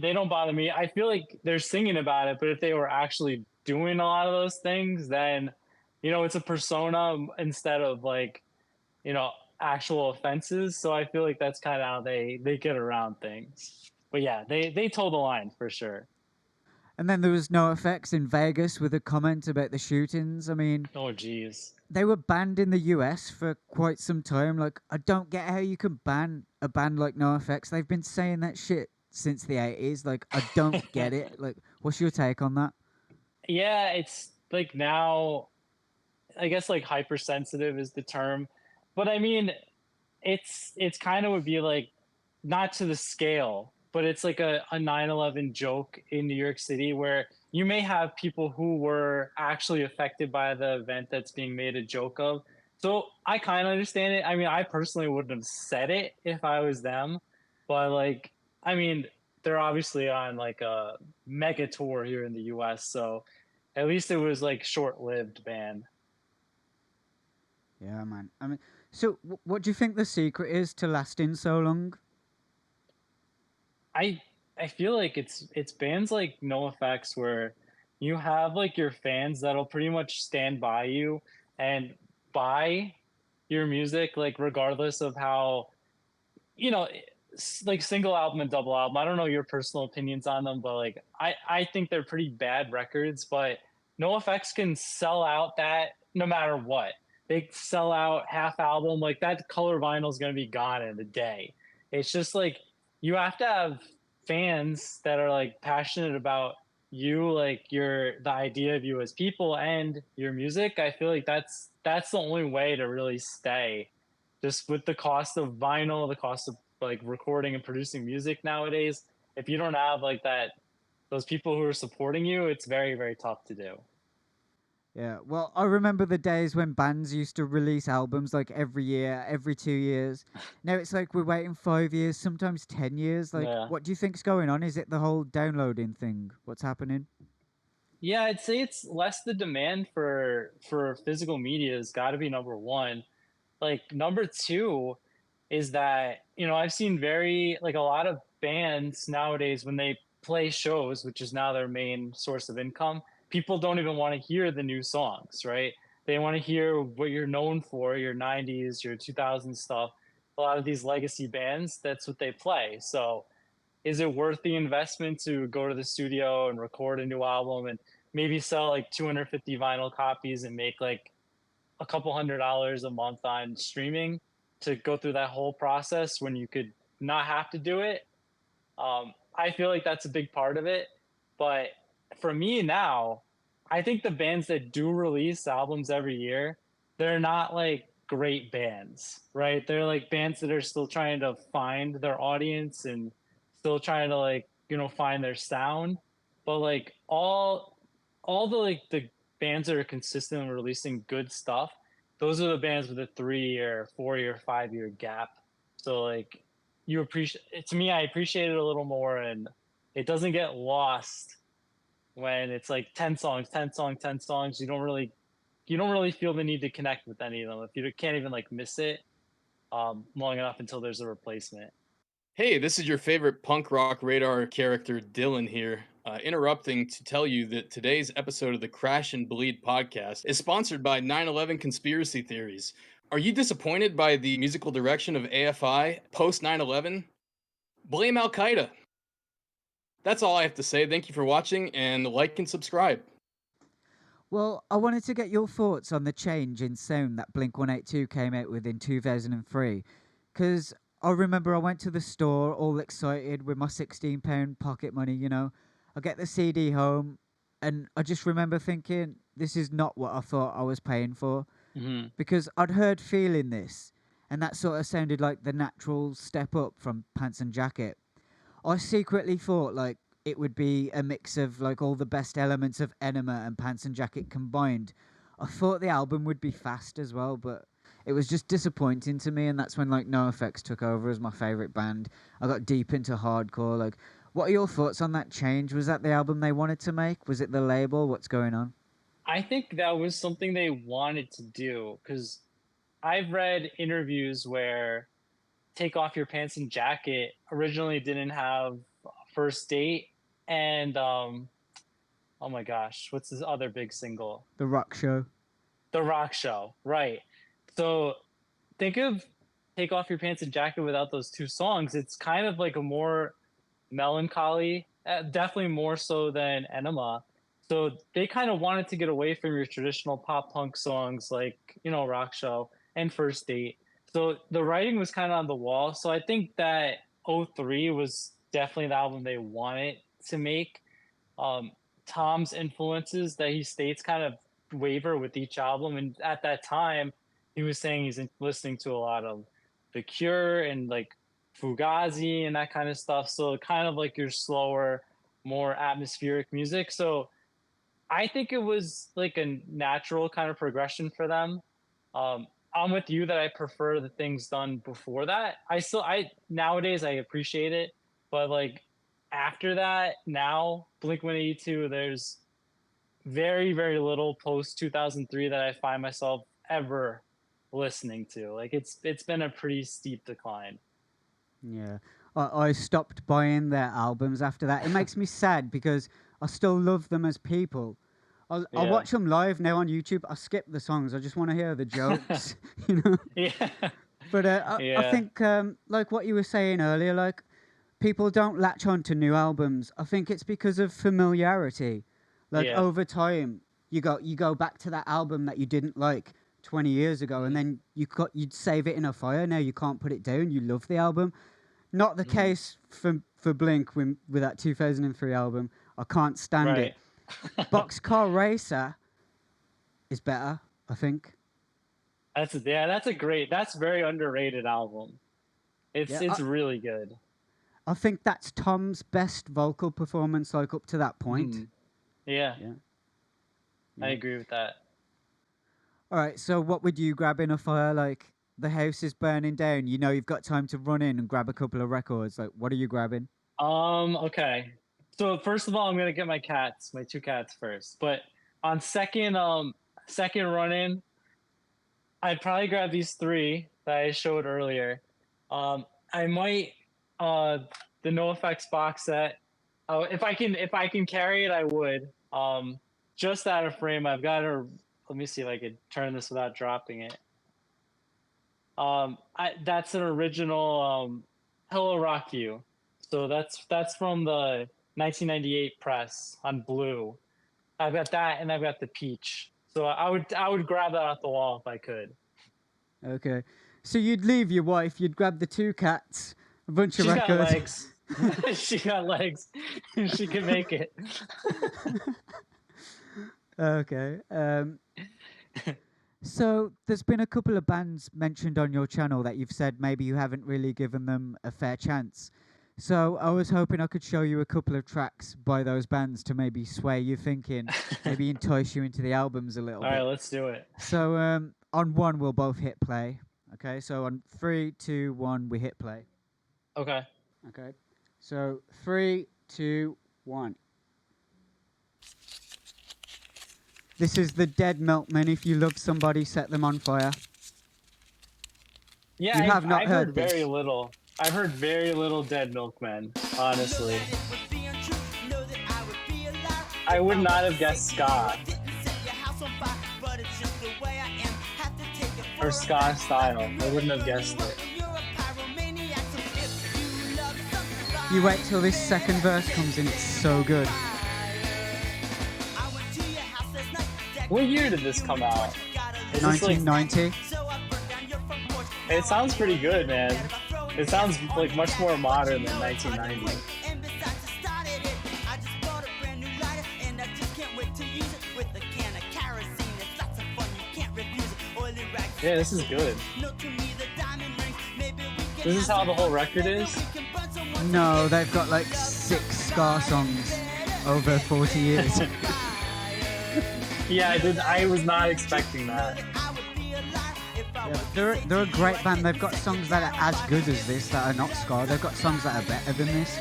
they don't bother me. I feel like they're singing about it, but if they were actually doing a lot of those things, then it's a persona instead of like, you know, actual offenses. So I feel like that's kind of how they get around things. But yeah, they toe the line for sure. And then there was no effects in Vegas with a comment about the shootings. I mean, Oh geez. they were banned in the US for quite some time. Like, I don't get how you can ban a band like NoFX. They've been saying that shit since the 80s. Like, I don't get it. Like, what's your take on that? Yeah, it's like now I guess like hypersensitive is the term. But I mean, it's kind of would be like not to the scale, but it's like a 9/11 joke in New York City where you may have people who were actually affected by the event that's being made a joke of. So I kind of understand it. I mean, I personally wouldn't have said it if I was them, but like, I mean, they're obviously on like a mega tour here in the US, so at least it was like short-lived ban. Yeah, man. I mean, so what do you think the secret is to lasting so long? I I feel like it's bands like NoFX where you have like your fans that'll pretty much stand by you and buy your music like regardless of how, you know like single album and double album. I don't know your personal opinions on them, but like I think they're pretty bad records, but NoFX can sell out that no matter what. They sell out half album, like that color vinyl is going to be gone in a day. It's just like you have to have fans that are like passionate about you, like the idea of you as people and your music. I feel like that's the only way to really stay, just with the cost of vinyl, the cost of like recording and producing music nowadays. If you don't have like those people who are supporting you, it's very, very tough to do. Yeah, well, I remember the days when bands used to release albums like every year, every 2 years. Now it's like we're waiting 5 years, sometimes 10 years. Like, Yeah. what do you think's going on? Is it the whole downloading thing? What's happening? Yeah, I'd say it's less the demand for physical media has got to be number one. Like number two is that, I've seen very like a lot of bands nowadays when they play shows, which is now their main source of income, people don't even want to hear the new songs, right? They want to hear what you're known for, your 90s, your 2000s stuff. A lot of these legacy bands, that's what they play. So is it worth the investment to go to the studio and record a new album and maybe sell like 250 vinyl copies and make like a couple $100 a month on streaming to go through that whole process when you could not have to do it. I feel like that's a big part of it. But for me now, I think the bands that do release albums every year, they're not like great bands, right? They're like bands that are still trying to find their audience and still trying to like, find their sound. But like all the like the bands that are consistently releasing good stuff, those are the bands with a 3-year, 4-year, 5-year gap. So like you appreciate it. To me, I appreciate it a little more, and it doesn't get lost when it's like 10 songs, 10 songs, 10 songs. You don't really feel the need to connect with any of them if you can't even like miss it long enough until there's a replacement. Hey, this is your favorite punk rock radar character, Dylan here, interrupting to tell you that today's episode of the Crash and Bleed podcast is sponsored by 9/11 Conspiracy Theories. Are you disappointed by the musical direction of AFI post 9/11? Blame Al Qaeda. That's all I have to say. Thank you for watching, and like and subscribe. Well, I wanted to get your thoughts on the change in sound that Blink-182 came out with in 2003. Because I remember I went to the store all excited with my £16 pocket money, I get the CD home, and I just remember thinking, this is not what I thought I was paying for. Mm-hmm. Because I'd heard Feeling This, and that sort of sounded like the natural step up from Pants and Jacket. I secretly thought, like, it would be a mix of like all the best elements of Enema and Pants and Jacket combined. I thought the album would be fast as well, but it was just disappointing to me, and that's when like NoFX took over as my favorite band. I got deep into hardcore. Like, what are your thoughts on that change? Was that the album they wanted to make? Was it the label? What's going on? I think that was something they wanted to do because I've read interviews where Take Off Your Pants and Jacket originally didn't have First Date and oh my gosh, what's this other big single? The Rock Show. The Rock Show, right. So think of Take Off Your Pants and Jacket without those two songs. It's kind of like a more melancholy, definitely more so than Enema. So they kind of wanted to get away from your traditional pop punk songs like, Rock Show and First Date. So the writing was kind of on the wall. So I think that '03 was definitely the album they wanted to make. Tom's influences that he states kind of waver with each album. And at that time, he was saying he's listening to a lot of The Cure and like Fugazi and that kind of stuff. So kind of like your slower, more atmospheric music. So I think it was like a natural kind of progression for them. I'm with you that I prefer the things done before that. Nowadays I appreciate it, but like after that, now Blink-182, there's very, very little post 2003 that I find myself ever listening to. Like it's been a pretty steep decline. Yeah. I stopped buying their albums after that. It makes me sad because I still love them as people. I Yeah. watch them live now on YouTube. I skip the songs. I just want to hear the jokes, Yeah. But I Yeah. think, like what you were saying earlier, like people don't latch on to new albums. I think it's because of familiarity. Like Yeah. over time, you go back to that album that you didn't like 20 years ago, and then you'd save it in a fire. Now you can't put it down. You love the album. Not the case for Blink with that 2003 album. I can't stand Right. it. Boxcar Racer is better, I think. That's very underrated album. Yeah, It's really good. I think that's Tom's best vocal performance, like up to that point. Mhm. Yeah. Yeah. I agree with that. All right, so what would you grab in a fire? Like the house is burning down, you've got time to run in and grab a couple of records. Like, what are you grabbing? Okay. So first of all, I'm gonna get my two cats first. But on second run in, I'd probably grab these three that I showed earlier. I might the NoFX box set. If I can carry it, I would. Just out of frame, I've got to. Let me see if I could turn this without dropping it. That's an original Hello Rock You. So that's from the 1998 press on blue. I've got that, and I've got the peach. So I would grab that off the wall if I could. Okay. So you'd leave your wife, you'd grab the two cats, a bunch She's of got records. legs. She got legs. She can make it. Okay. So there's been a couple of bands mentioned on your channel that you've said maybe you haven't really given them a fair chance. So I was hoping I could show you a couple of tracks by those bands to maybe sway your thinking, maybe entice you into the albums a little All bit. right, let's do it. So on one, we'll both hit play. Okay, so on 3, 2, 1, we hit play. Okay. Okay, so 3, 2, 1. This is the Dead Milkmen. If you love somebody, set them on fire. Yeah, You have not I've heard this. very little. I've heard very little Dead Milkmen, honestly. I would not have guessed ska. Or ska style. I wouldn't have guessed it. You wait till this second verse comes in, it's so good. What year did this come out? Is this like, 1990. it sounds pretty good, man. It sounds like much more modern than 1990. Yeah, this is good. This is how the whole record is? No, they've got like 6 ska songs over 40 years. Yeah, I was not expecting that. Yeah, they're a great band. They've got songs that are as good as this that are not ska. They've got songs that are better than this.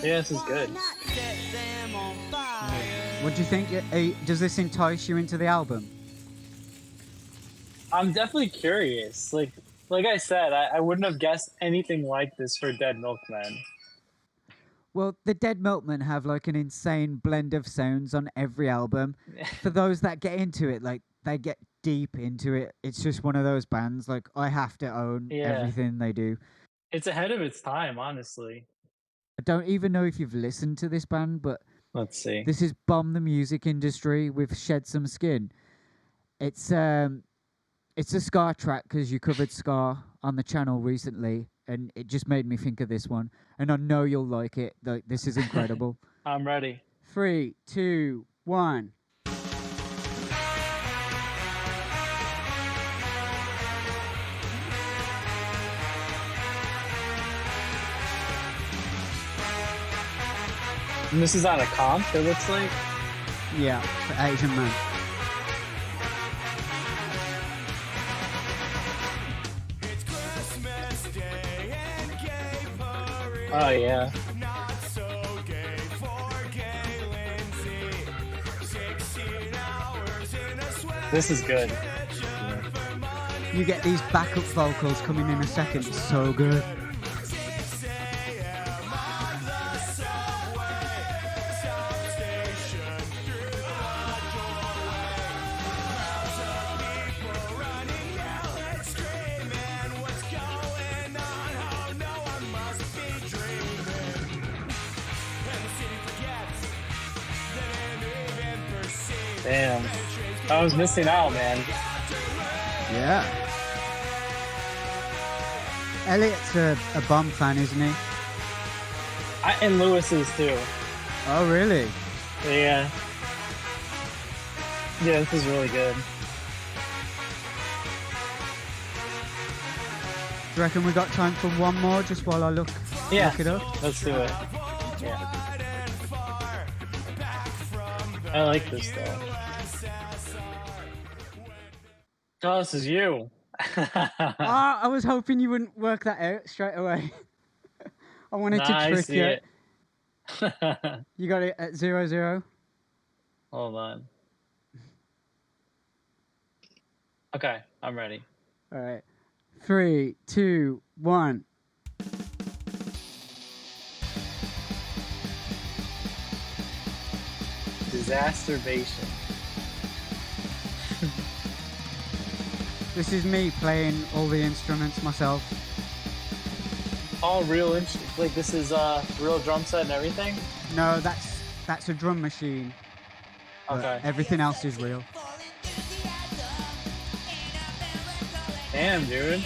Yeah, this is good. What do you think? Does this entice you into the album? I'm definitely curious. Like I said, I wouldn't have guessed anything like this for Dead Milkmen. Well, the Dead Milkmen have like an insane blend of sounds on every album. For those that get into it, like they get deep into it. It's just one of those bands. Like I have to own everything they do. It's ahead of its time, honestly. I don't even know if you've listened to this band, but Let's see. this is Bomb the Music Industry with Shed Some Skin. It's a ska track because you covered ska on the channel recently, and it just made me think of this one. And I know you'll like it. Like this is incredible. I'm ready. 3, 2, 1. And this is on a comp, it looks like? Yeah, for Asian Man. Oh, yeah. This is good. You get these backup vocals coming in a second. It's so good. Damn. I was missing out, man. Yeah. Elliot's a Bomb fan, isn't he? And Lewis is too. Oh, really? Yeah. Yeah, this is really good. Do you reckon we got time for one more just while I look it up? Let's do it. Yeah. I like this though. Oh, this is you. I was hoping you wouldn't work that out straight away. I wanted to I trick see you. it. You got it at 0-0. Hold on. Okay, I'm ready. All right. 3, 2, 1. Disasterbation. This is me playing all the instruments myself. all real like this is real drum set and everything? No, that's a drum machine. But Okay. everything else is real. Damn, dude.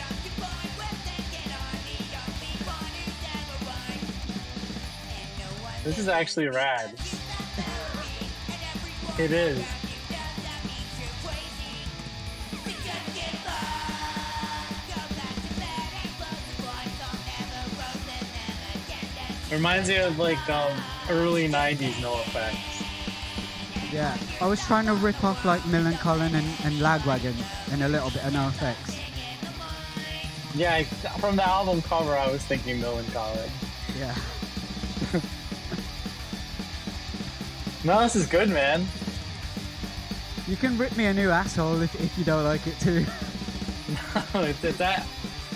This is actually rad. It is. Reminds me of like early 90s No Effects. Yeah, I was trying to rip off like Millencolin and Lagwagon and a little bit of No Effects. Yeah, from the album cover I was thinking Millencolin. Yeah. No, this is good, man. You can rip me a new asshole if you don't like it too. No,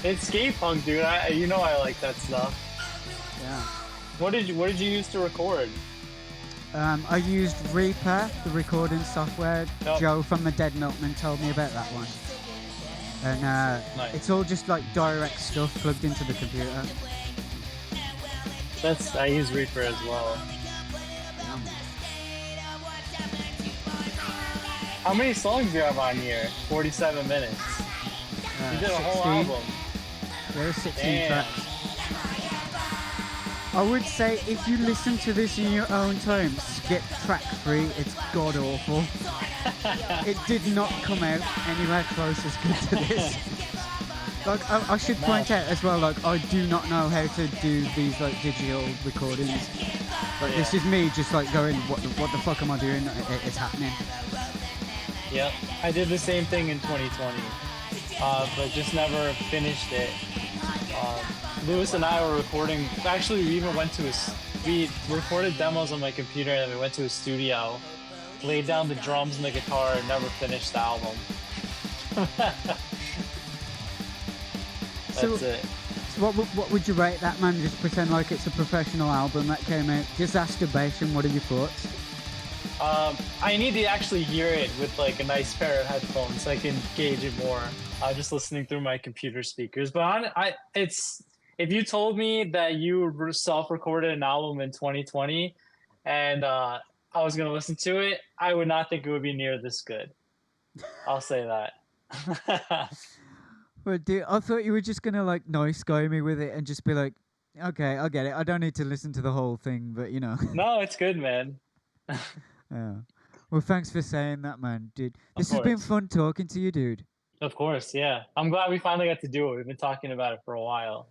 it's skate punk, dude. You know I like that stuff. Yeah. What did you use to record? I used Reaper, the recording software. Yep. Joe from the Dead Milkman told me about that one. And Nice. It's all just like direct stuff plugged into the computer. I use Reaper as well. How many songs do you have on here? 47 minutes. You did a whole 16. album. There's 16 Damn. tracks. I would say if you listen to this in your own time, skip track 3. It's god awful. It did not come out anywhere close as good to this. Like I should point out as well, like I do not know how to do these like digital recordings. Like this is me just like going, what the fuck am I doing? It's happening. Yep, I did the same thing in 2020, but just never finished it. Lewis and I were recording. Actually, we even we recorded demos on my computer, and then we went to a studio, laid down the drums and the guitar, and never finished the album. That's it. So what would you rate that, man? Just pretend like it's a professional album that came out. Disasterbation, what are your thoughts? I need to actually hear it with like a nice pair of headphones so I can gauge it more. Just listening through my computer speakers. But if you told me that you self-recorded an album in 2020 and I was going to listen to it, I would not think it would be near this good. I'll say that. But dude, I thought you were just gonna like nice guy me with it and just be like, okay, I get it. I don't need to listen to the whole thing, but you know. No, it's good, man. Yeah. Well, thanks for saying that, man, dude. This Of has been course. fun talking to you, dude. Of course, yeah. I'm glad we finally got to do it. We've been talking about it for a while.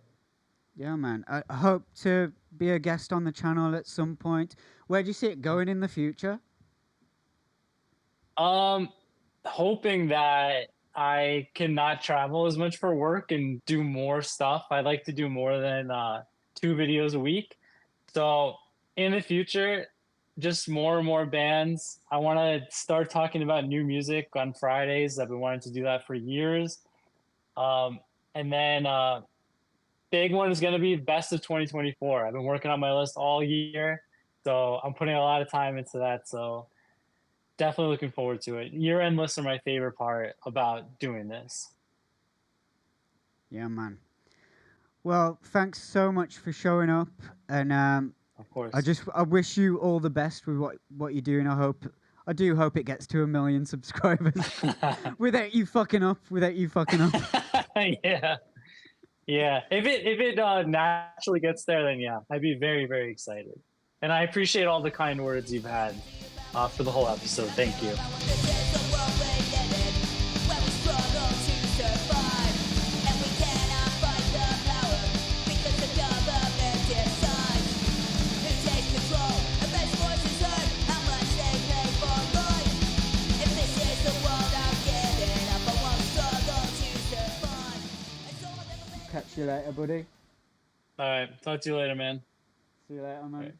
Yeah, man. I hope to be a guest on the channel at some point. Where do you see it going in the future? Hoping that I cannot travel as much for work and do more stuff. I'd like to do more than 2 videos a week. So in the future, just more and more bands. I want to start talking about new music on Fridays. I've been wanting to do that for years. And then big one is going to be best of 2024. I've been working on my list all year. So I'm putting a lot of time into that. So definitely looking forward to it. Year-end lists are my favorite part about doing this. Yeah, man. Well, thanks so much for showing up, and Of course. I wish you all the best with what you're doing. I do hope it gets to 1 million subscribers without you fucking up. Yeah. If it naturally gets there, then yeah, I'd be very, very excited. And I appreciate all the kind words you've had for the whole episode. Thank you. Catch you later, buddy. All right. Talk to you later, man. See you later, man. All right.